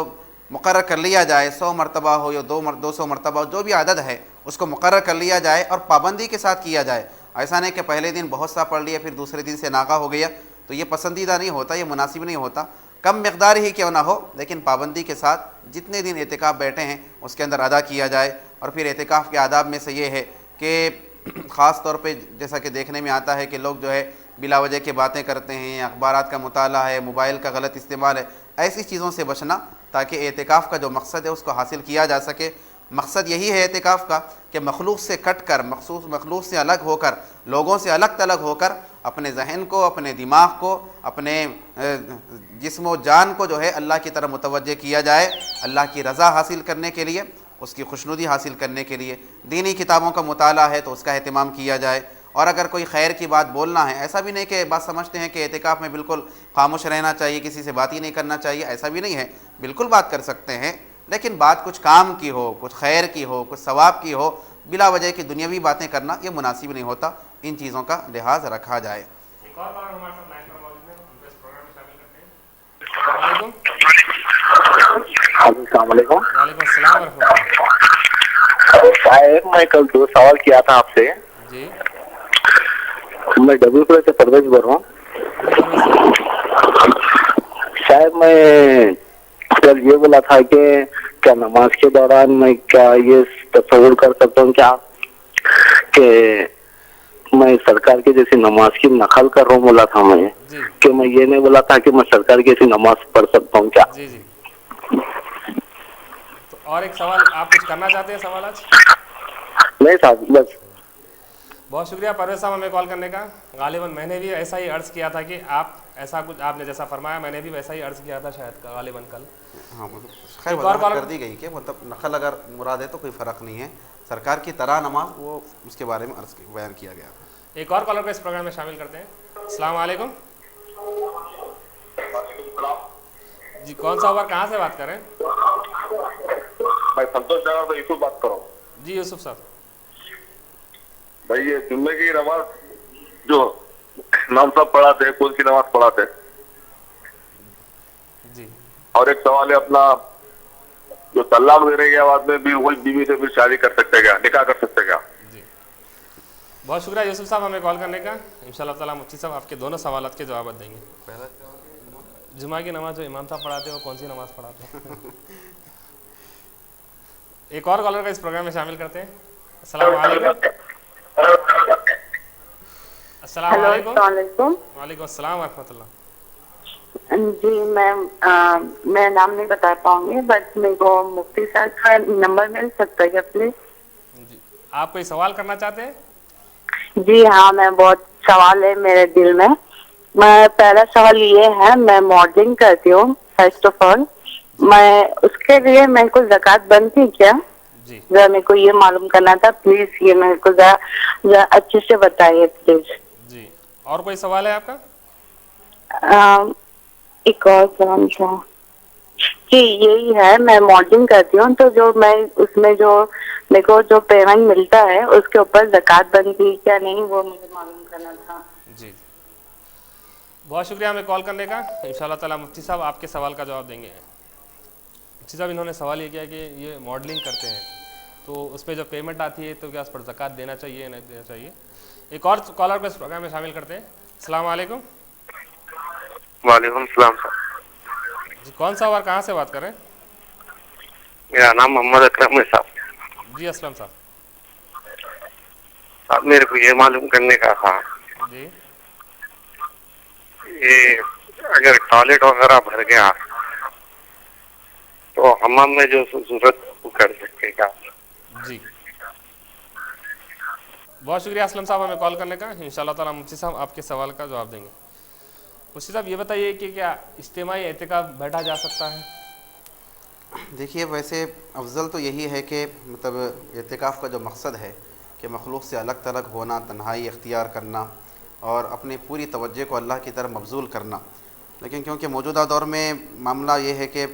مقرر کر لیا جائے، 100 مرتبہ ہو یا 200 مرتبہ، جو بھی عدد ہے اس کو مقرر کر لیا جائے اور پابندی کے ساتھ کیا جائے۔ ایسا نہیں کہ پہلے دن بہت سا پڑھ لیا پھر دوسرے دن سے ناغہ ہو گیا، تو یہ پسندیدہ نہیں ہوتا، یہ مناسب نہیں ہوتا۔ کم مقدار ہی کیوں نہ ہو لیکن پابندی کے ساتھ جتنے دن اعتکاف بیٹھے ہیں اس کے اندر ادا کیا جائے۔ اور پھر اعتکاف کے آداب میں سے یہ ہے کہ خاص طور پہ جیسا کہ دیکھنے میں آتا ہے کہ لوگ جو ہے بلا وجہ کی باتیں کرتے ہیں، اخبارات کا مطالعہ ہے، موبائل کا غلط استعمال ہے، ایسی چیزوں سے بچنا تاکہ اعتکاف کا جو مقصد ہے اس کو حاصل کیا جا سکے۔ مقصد یہی ہے اعتکاف کا کہ مخلوق سے کٹ کر، مخلوق سے الگ ہو کر، لوگوں سے الگ تلگ ہو کر اپنے ذہن کو، اپنے دماغ کو، اپنے جسم و جان کو جو ہے اللہ کی طرف متوجہ کیا جائے، اللہ کی رضا حاصل کرنے کے لیے، اس کی خوشنودی حاصل کرنے کے لیے۔ دینی کتابوں کا مطالعہ ہے تو اس کا اہتمام کیا جائے، اور اگر کوئی خیر کی بات بولنا ہے، ایسا بھی نہیں کہ بات سمجھتے ہیں کہ اعتکاف میں بالکل خاموش رہنا چاہیے، کسی سے بات ہی نہیں کرنا چاہیے، ایسا بھی نہیں ہے، بالکل بات کر سکتے ہیں، لیکن بات کچھ کام کی ہو، کچھ خیر کی ہو، کچھ ثواب کی ہو، بلا وجہ کی دنیاوی باتیں کرنا یہ مناسب نہیں ہوتا، ان چیزوں کا لحاظ رکھا جائے۔ ایک اور بار ہمارے ساتھ لائن پر موجود ہیں، ان کو اس پروگرام میں شامل کرتے ہیں۔ السلام علیکم۔ السلام علیکم وعلیکم السلام ورحمۃ اللہ۔ صاحب، میں کل 2 سوال کیا تھا آپ سے۔ جی میں ڈبل پور سے پرویز بول رہا ہوں صاحب۔ میں کل یہ بولا تھا کہ کیا نماز کے دوران میں کیا یہ تصور کر سکتا ہوں کیا کہ میں سرکار کی جیسی نماز کی نقل کر رہا ہوں، بولا تھا میں جی کہ میں یہ نہیں بولا تھا کہ میں سرکار کی جیسی نماز پڑھ سکتا ہوں کیا؟ جی جی۔ تو اور ایک سوال، آپ کچھ کرنا چاہتے ہیں سوال آج؟ نہیں صاحب، بس بہت شکریہ پرویز صاحب ہمیں کال کرنے کا۔ غالباً میں نے بھی ایسا ہی عرض کیا تھا کہ آپ ایسا کچھ، آپ نے جیسا فرمایا میں نے بھی ویسا ہی عرض کیا تھا شاید غالباً کل۔ ہاں خیر وضاحت کر دی گئی کہ مطلب نقل اگر مراد ہے تو کوئی فرق نہیں ہے، سرکار کی طرح نماز وہ اس کے بارے میں عرض بیان کیا گیا تھا۔ ایک اور کالر کو اس پروگرام میں شامل کرتے ہیں۔ السلام علیکم جی، کون سا اوور، کہاں سے بات کر رہے ہیں؟ میں سنتوش نگر سے یوسف بات کر رہا ہوں۔ جی یوسف صاحب۔ بھائی یہ جمعے کی نماز جو نام صاحب پڑھاتے ہیں، کون سی نماز پڑھاتے ہیں؟ جی اور ایک سوال ہے اپنا، جو طلاق دینے کے بعد میں بھی وہی بیوی سے بھی شادی کر سکتے کیا، نکاح کر سکتے کیا؟ جی بہت شکریہ یوسف صاحب ہمیں کال کرنے کا۔ انشاءاللہ تعالیٰ مفتی صاحب آپ کے دونوں سوالات کے جوابات دیں گے۔ جمعہ کی نماز جو امام صاحب پڑھاتے ہیں وہ کون سی نماز پڑھاتے ہیں؟ ایک اور کالر کا اس پروگرام میں شامل کرتے ہیں۔ السلام علیکم۔ السلام ہیلو، علیکم۔ السلام علیکم۔ وعلیکم السلام ورحمۃ اللہ۔ جی میں نام نہیں بتا پاؤں گی، بٹ میرے کو مفتی صاحب کا نمبر مل سکتا ہے کیا پلیز؟ جی آپ کوئی سوال کرنا چاہتے ہیں؟ جی ہاں، میں بہت سوال ہے میرے دل میں۔ پہلا سوال یہ ہے، میں ماڈلنگ کرتی ہوں فرسٹ آف آل، میں اس کے لیے میرے کو زکوٰۃ بنتی کیا؟ جی ذرا میرے کو یہ معلوم کرنا تھا، پلیز یہ میرے کو ذرا اچھے سے بتائیے پلیز۔ جی اور کوئی سوال ہے آپ کا؟ ایک اور سوال تھا۔ جی یہی ہے، میں ماڈلنگ کرتی ہوں، تو جو میں اس میں جو میرے کو جو پیمنٹ ملتا ہے اس کے اوپر زکوٰۃ بنتی کیا نہیں، وہ مجھے معلوم کرنا تھا۔ جی بہت شکریہ ہمیں کال کرنے کا، ان شاء اللہ تعالیٰ مفتی صاحب آپ کے سوال کا جواب دیں گے۔ مفتی صاحب انہوں نے سوال یہ کیا کہ یہ ماڈلنگ کرتے ہیں تو اس پہ جو پیمنٹ آتی ہے تو کیا اس پر زکوٰۃ دینا چاہیے یا نہیں دینا چاہیے؟ ایک اور کالر کو اس پروگرام میں شامل کرتے ہیں۔ السلام علیکم۔ وعلیکم السلام سر، جی کون سا اور کہاں سے بات کر رہے ہیں؟ میرا نام محمد اکرم ہے صاحب۔ جی اسلم صاحب۔ اب میرے کو یہ معلوم کرنے کا تھا، جی یہ اگر ٹوائلٹ وغیرہ بھر گیا تو حمام میں جو ضرورت وہ کر سکتے کیا؟ جی بہت شکریہ اسلم صاحب ہمیں کال کرنے کا، ان شاء اللہ تعالیٰ مفتی صاحب آپ کے سوال کا جواب دیں گے۔ مفتی صاحب یہ بتائیے کہ کیا اجتماعی اعتکاف بیٹھا جا سکتا ہے؟ دیکھیے ویسے افضل تو یہی ہے کہ مطلب اعتکاف کا جو مقصد ہے کہ مخلوق سے الگ تھلگ ہونا، تنہائی اختیار کرنا اور اپنی پوری توجہ کو اللہ کی طرف مبذول کرنا، لیکن کیونکہ موجودہ دور میں معاملہ یہ ہے کہ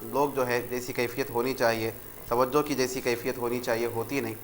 لوگ جو ہے جیسی کیفیت ہونی چاہیے، توجہ کی جیسی کیفیت ہونی چاہیے ہوتی نہیں،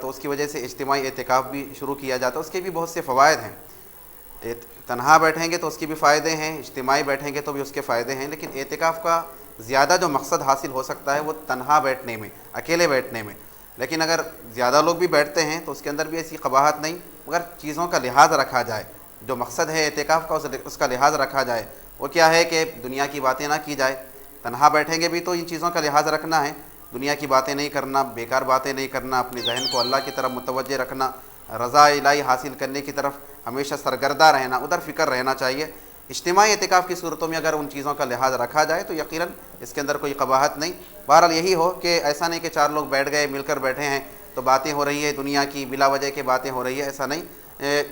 تو اس کی وجہ سے اجتماعی اعتکاف بھی شروع کیا جاتا ہے۔ اس کے بھی بہت سے فوائد ہیں، تنہا بیٹھیں گے تو اس کے بھی فائدے ہیں، اجتماعی بیٹھیں گے تو بھی اس کے فائدے ہیں، لیکن اعتکاف کا زیادہ جو مقصد حاصل ہو سکتا ہے وہ تنہا بیٹھنے میں، اکیلے بیٹھنے میں، لیکن اگر زیادہ لوگ بھی بیٹھتے ہیں تو اس کے اندر بھی ایسی قباحت نہیں، مگر چیزوں کا لحاظ رکھا جائے، جو مقصد ہے اعتکاف کا اس کا لحاظ رکھا جائے۔ وہ کیا ہے کہ دنیا کی باتیں نہ کی جائے، تنہا بیٹھیں گے بھی تو ان چیزوں کا لحاظ رکھنا ہے، دنیا کی باتیں نہیں کرنا، بیکار باتیں نہیں کرنا، اپنے ذہن کو اللہ کی طرف متوجہ رکھنا، رضا الہی حاصل کرنے کی طرف ہمیشہ سرگردہ رہنا، ادھر فکر رہنا چاہیے۔ اجتماعی اعتکاف کی صورتوں میں اگر ان چیزوں کا لحاظ رکھا جائے تو یقیناً اس کے اندر کوئی قباحت نہیں۔ بہرحال یہی ہو کہ ایسا نہیں کہ چار لوگ بیٹھ گئے، مل کر بیٹھے ہیں تو باتیں ہو رہی ہے دنیا کی، بلا وجہ کے باتیں ہو رہی ہے، ایسا نہیں۔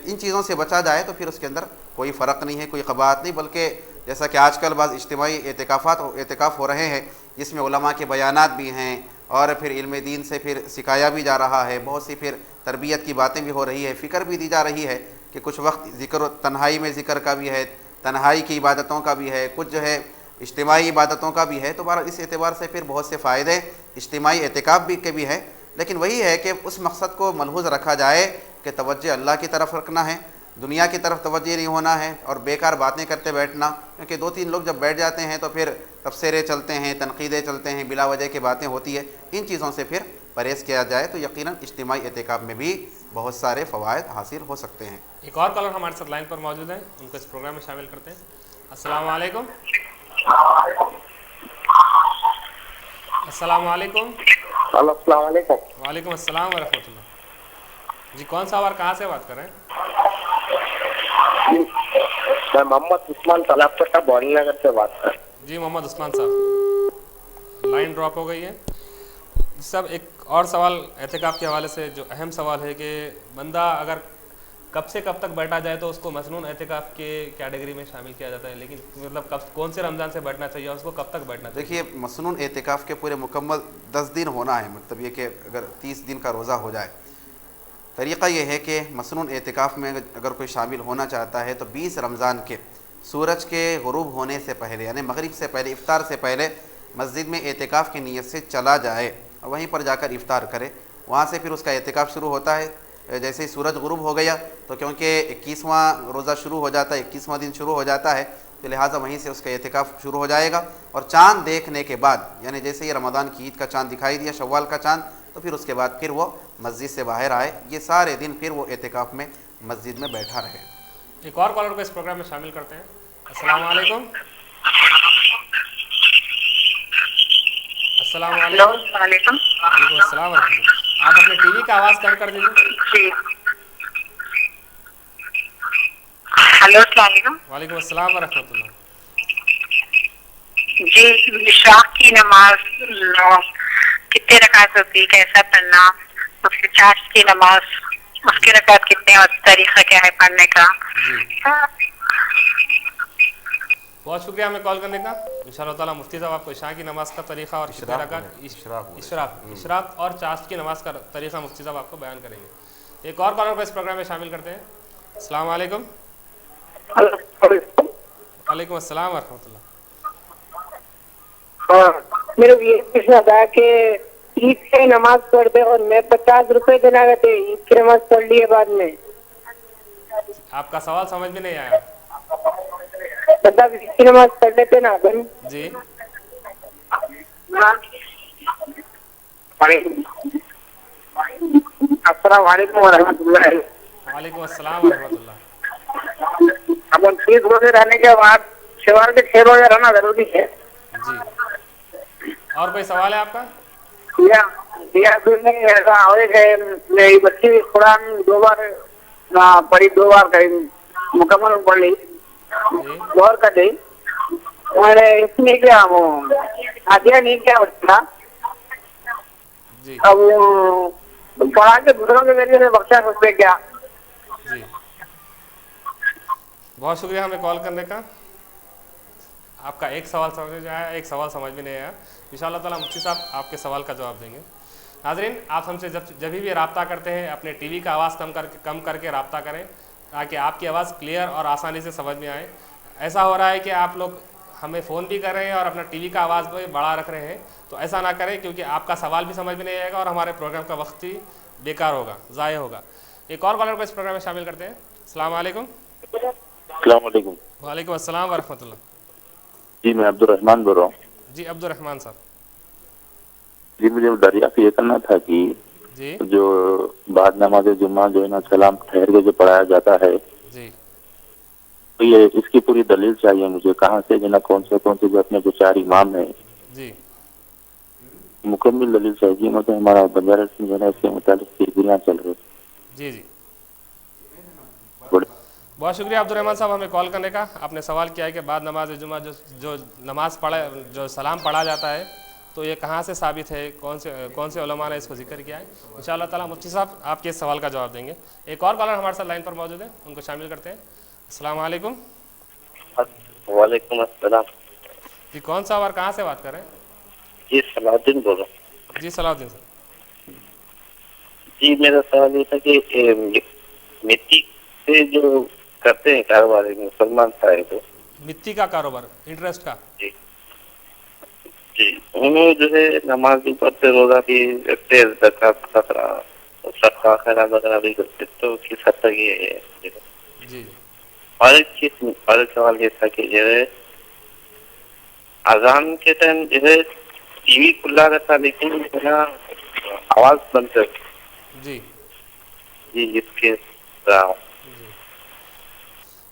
ان چیزوں سے بچا جائے تو پھر اس کے اندر کوئی فرق نہیں ہے، کوئی قباحت نہیں، بلکہ جیسا کہ آج کل بعض اجتماعی اعتکاف ہو رہے ہیں جس میں علماء کے بیانات بھی ہیں اور پھر علم دین سے پھر سکھایا بھی جا رہا ہے، بہت سی پھر تربیت کی باتیں بھی ہو رہی ہے، فکر بھی دی جا رہی ہے کہ کچھ وقت ذکر و تنہائی میں ذکر کا بھی ہے، تنہائی کی عبادتوں کا بھی ہے، کچھ جو ہے اجتماعی عبادتوں کا بھی ہے، تو بہرحال اس اعتبار سے پھر بہت سے فائدے اجتماعی اعتکاف بھی کے بھی ہے، لیکن وہی ہے کہ اس مقصد کو ملحوظ رکھا جائے کہ توجہ اللہ کی طرف رکھنا ہے، دنیا کی طرف توجہ نہیں ہونا ہے اور بیکار باتیں کرتے بیٹھنا، کیونکہ دو تین لوگ جب بیٹھ جاتے ہیں تو پھر تبصرے چلتے ہیں، تنقیدیں چلتے ہیں، بلا وجہ کی باتیں ہوتی ہے، ان چیزوں سے پھر پرہیز کیا جائے تو یقیناً اجتماعی اعتکاف میں بھی بہت سارے فوائد حاصل ہو سکتے ہیں۔ ایک اور کالر ہمارے ساتھ لائن پر موجود ہیں، ان کو اس پروگرام میں شامل کرتے ہیں۔ السلام علیکم۔ السلام علیکم۔ السلام علیکم۔ وعلیکم السلام ورحمۃ اللہ۔ جی کون سا اور کہاں سے بات کر رہے ہیں؟ میں محمد عثمان طلب کرتا بوری نگر سے بات کر رہا ہوں۔ جی محمد عثمان صاحب، لائن ڈراپ ہو گئی ہے صاحب۔ ایک اور سوال اعتکاف کے حوالے سے جو اہم سوال ہے کہ بندہ اگر کب سے کب تک بیٹھا جائے تو اس کو مسنون اعتکاف کے کیٹیگری میں شامل کیا جاتا ہے، لیکن مطلب کون سے رمضان سے بیٹھنا چاہیے اور اس کو کب تک بیٹھنا چاہیے؟ دیکھیے مسنون اعتکاف کے پورے مکمل 10 دن ہونا ہے، مطلب یہ کہ اگر 30 دن کا روزہ ہو جائے، طریقہ یہ ہے کہ مسنون اعتکاف میں اگر کوئی شامل ہونا چاہتا ہے تو 20 رمضان کے سورج کے غروب ہونے سے پہلے یعنی مغرب سے پہلے، افطار سے پہلے مسجد میں اعتکاف کی نیت سے چلا جائے اور وہیں پر جا کر افطار کرے، وہاں سے پھر اس کا اعتکاف شروع ہوتا ہے۔ جیسے ہی سورج غروب ہو گیا تو کیونکہ 21واں روزہ شروع ہو جاتا ہے، 21واں دن شروع ہو جاتا ہے، تو لہٰذا وہیں سے اس کا اعتکاف شروع ہو جائے گا، اور چاند دیکھنے کے بعد یعنی جیسے ہی رمضان کی عید کا چاند دکھائی دیا، شوال کا چاند، تو پھر اس کے بعد پھر وہ مسجد سے باہر آئے، یہ سارے دن پھر وہ اعتکاف میں مسجد میں بیٹھا رہے۔ ایک اور کالر کو اس پروگرام میں شامل کرتے ہیں۔ السلام علیکم۔ السلام علیکم۔ السلام علیکم۔ وعلیکم السلام ورحمۃ اللہ۔ آپ اپنے ٹی وی کا آواز کم کر دیجیے۔ جی ہلو السلام علیکم۔ وعلیکم السلام ورحمۃ اللہ۔ جی عشاء کی نماز کتنے رکعت ہوتی ہے، کیسا پڑھنا، اس کے چارج کی نماز اس کے رکعت کتنے اور طریقہ کیا ہے پڑھنے کا؟ بہت شکریہ ہمیں کال کرنے کا۔ ان شاء اللہ تعالیٰ مفتی صاحب آپ کو عشاء کی نماز کا طریقہ اور اشراق اور چاشت کی نماز کا طریقہ مفتی صاحب آپ کو بیان کریں گے۔ ایک اور کالر کو اس پروگرام میں شامل کرتے ہیں۔ السلام علیکم۔ وعلیکم السلام ورحمۃ اللہ۔ ہاں میرے کو یہ پوچھنا تھا کہ عید کی نماز پڑھتے اور میں 50 روپے دینا رہتے عید کی نماز پڑھ لیے بعد میں آپ کا سوال سمجھ میں نہیں آیا. مطلب عید کی نماز پڑھ لیتے نا اپن. جی السلام علیکم ورحمۃ اللہ. وعلیکم السلام ورحمۃ اللہ. اپن 30 روزے رہنے کے بعد شوال کے 6 روزے رہنا ضروری ہے. جی اور کوئی سوال ہے آپ کا؟ ایسا اور ایک ہے میری بچی قرآن 2 بار پڑھی 2 بار کہیں مکمل پڑھ لی جی غور کر لی. میں نے اس میں کیا وہ ہدیہ نہیں کیا بچہ جی اب پڑھا کے دوسروں کے ذریعے سے بخشا سکتے کیا؟ جی بہت شکریہ ہمیں کال کرنے کا. آپ کا ایک سوال سمجھ میں آیا, ایک سوال سمجھ میں نہیں آیا. انشاءاللہ تعالیٰ مفتی صاحب آپ کے سوال کا جواب دیں گے. ناظرین آپ ہم سے جب بھی رابطہ کرتے ہیں اپنے ٹی وی کا آواز کم کر کے رابطہ کریں تاکہ آپ کی آواز کلیئر اور آسانی سے سمجھ میں آئے. ایسا ہو رہا ہے کہ آپ لوگ ہمیں فون بھی کر رہے ہیں اور اپنا ٹی وی کا آواز بھی بڑا رکھ رہے ہیں, تو ایسا نہ کریں کیونکہ آپ کا سوال بھی سمجھ میں نہیں آئے گا اور ہمارے پروگرام کا وقت ہی بیکار ہوگا, ضائع ہوگا. ایک اور کالر کو اس پروگرام میں شامل کرتے ہیں. السلام علیکم. السلام علیکم. وعلیکم السلام ورحمۃ اللہ. جی میں عبد الرحمان بول رہا ہوں. جی عبد الرحمان صاحب. جی مجھے دریافت یہ کرنا تھا کہ جی جو بعد نماز جمعہ جو ہے نا سلام ٹھہر کے جو پڑھایا جاتا ہے جی تو یہ اس کی پوری دلیل چاہیے مجھے, کہاں سے جو نا کون سے جو اپنے جو 4 امام ہیں جی مکمل دلیل چاہیے. مطلب ہمارا بنجارا سنگھ جو ہے اس کے متعلق سرگیاں چل رہی. جی جی بہت شکریہ عبد الرحمان صاحب ہمیں کال کرنے کا. آپ نے سوال کیا ہے کہ بعد نماز جمعہ جو نماز جو سلام پڑھا جاتا ہے تو یہ کہاں سے ثابت ہے, کون سے علماء نے اس کو ذکر کیا ہے. انشاءاللہ تعالیٰ مفتی صاحب آپ کے اس سوال کا جواب دیں گے. ایک اور کالر ہمارے ساتھ لائن پر موجود ہے, ان کو شامل کرتے ہیں. السلام علیکم. وعلیکم السلام. جی کون سا اور کہاں سے بات کر رہے ہیں؟ جی صلاح الدین بول رہا ہوں. جی صلاح الدین صاحب. جی میرا سوال یہ تھا کہ مٹی سے جو کرتے ہیں کاروبار مسلمان صاحب تو مٹی کا کاروبار انٹرسٹ کا. جی جی انہوں جو ہے نماز بھی پڑھتے روزہ بھی رکھتے زکوٰۃ خطرہ صدقہ خیرات وغیرہ بھی کرتے, تو کس حد تک یہ ہے؟ جی اور ایک سوال یہ تھا کہ جو ہے اذان کے ٹائم جو ہے ٹی وی کھلا رہتا لیکن آواز بند کر. جی جی اس کے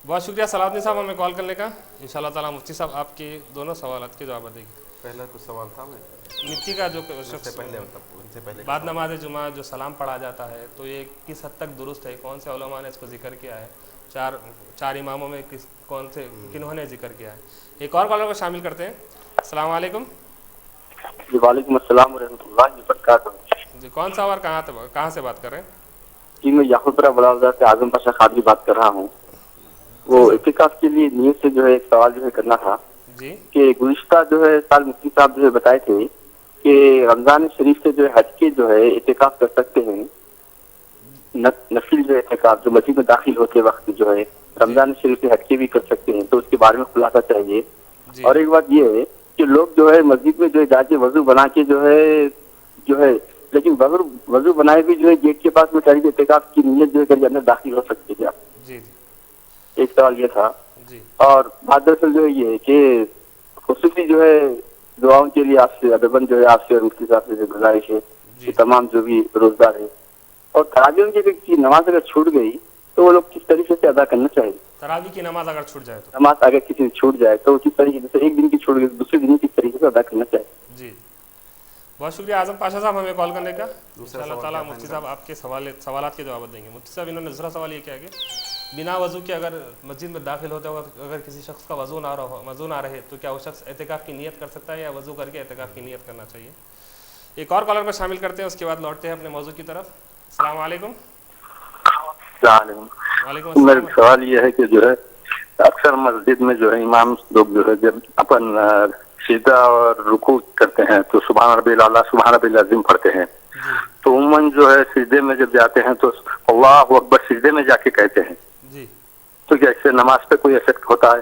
بہت شکریہ صلاح الدین صاحب ہمیں کال کرنے کا. انشاءاللہ تعالیٰ مفتی صاحب آپ کے دونوں سوالات کے جواب دیں گے. پہلا کچھ سوال تھا مٹی کا جو شخص پہلے بعد نماز جمعہ جو سلام پڑھا جاتا ہے تو یہ کس حد تک درست ہے, کون سے علماء نے اس کو ذکر کیا ہے, چار اماموں میں کنہوں نے ذکر کیا ہے. ایک اور کالر کو شامل کرتے ہیں. السلام علیکم. جی وعلیکم السلام ورحمۃ اللہ وبرکاتہ. جی کون سا اور کہاں سے بات کر رہے ہیں؟ جی میں یاقوت بلازار سے اعظم پاشا قادری بات کر رہا ہوں. وہ اعتکاف کے لیے نیت سے جو ہے ایک سوال جو ہے کرنا تھا جی کہ گزشتہ جو ہے سال مفتی صاحب جو ہے بتائے تھے کہ رمضان شریف سے جو ہے حج کے جو ہے اعتکاف کر سکتے ہیں, نفل جو اعتکاف جو مسجد میں داخل ہوتے وقت جو ہے رمضان شریف سے ہٹ کے بھی کر سکتے ہیں, تو اس کے بارے میں خلاصہ چاہیے. اور ایک بات یہ ہے کہ لوگ جو ہے مسجد میں جو ہے جا کے وضو بنا کے جو ہے لیکن وضو بنائے بھی جو ہے گیٹ کے پاس میں شریف اعتکاف کی نیت جو ہے گھر اندر داخل ہو سکتے ہیں. جی ایک سوال یہ تھا. جی اور بات دراصل جو ہے یہ کہ خصوصی جو ہے دعاؤں کے لیے آپ سے ادباً جو ہے آپ سے مفتی صاحب سے گزارش ہے کہ تمام جو بھی روزدار ہے اور تراویح کی نماز اگر چھوٹ گئی تو وہ لوگ کس طریقے سے ادا کرنا چاہیے. تراویح کی نماز اگر چھوٹ جائے تو نماز اگر کسی سے چھوٹ جائے تو کس طریقے سے, ایک دن کی چھوٹ گئی دوسرے دن کس طریقے سے ادا کرنا چاہیے. جی بہت شکریہ اعظم پاشا صاحب ہمیں کال کرنے کا. انشاءاللہ تعالیٰ مفتی صاحب آپ کے سوالات کے جواب دیں گے. مفتی صاحب انہوں نے دوسرا سوال یہ کیا کہ بنا وضو کے اگر مسجد میں داخل ہوتے وقت اگر کسی شخص کا وضو نہ رہے تو کیا وہ شخص اعتکاف کی نیت کر سکتا ہے یا وضو کر کے اعتکاف کی نیت کرنا چاہیے. ایک اور کالر کو شامل کرتے ہیں, اس کے بعد لوٹتے ہیں اپنے موضوع کی طرف. السلام علیکم. وعلیکم السلام. میرا سوال یہ ہے کہ جو ہے اکثر مسجد میں جو ہے امام لوگ جو ہے جب اپن سجدہ اور رکوع کرتے ہیں تو سبحان ربی الاعلیٰ سبحان ربی العظیم پڑھتے ہیں, تو عموماً جو ہے سجدے میں جب جاتے ہیں تو اللہ اکبر سجدے میں جا کے کہتے ہیں. جی تو کیا اس سے نماز پہ کوئی افیکٹ ہوتا ہے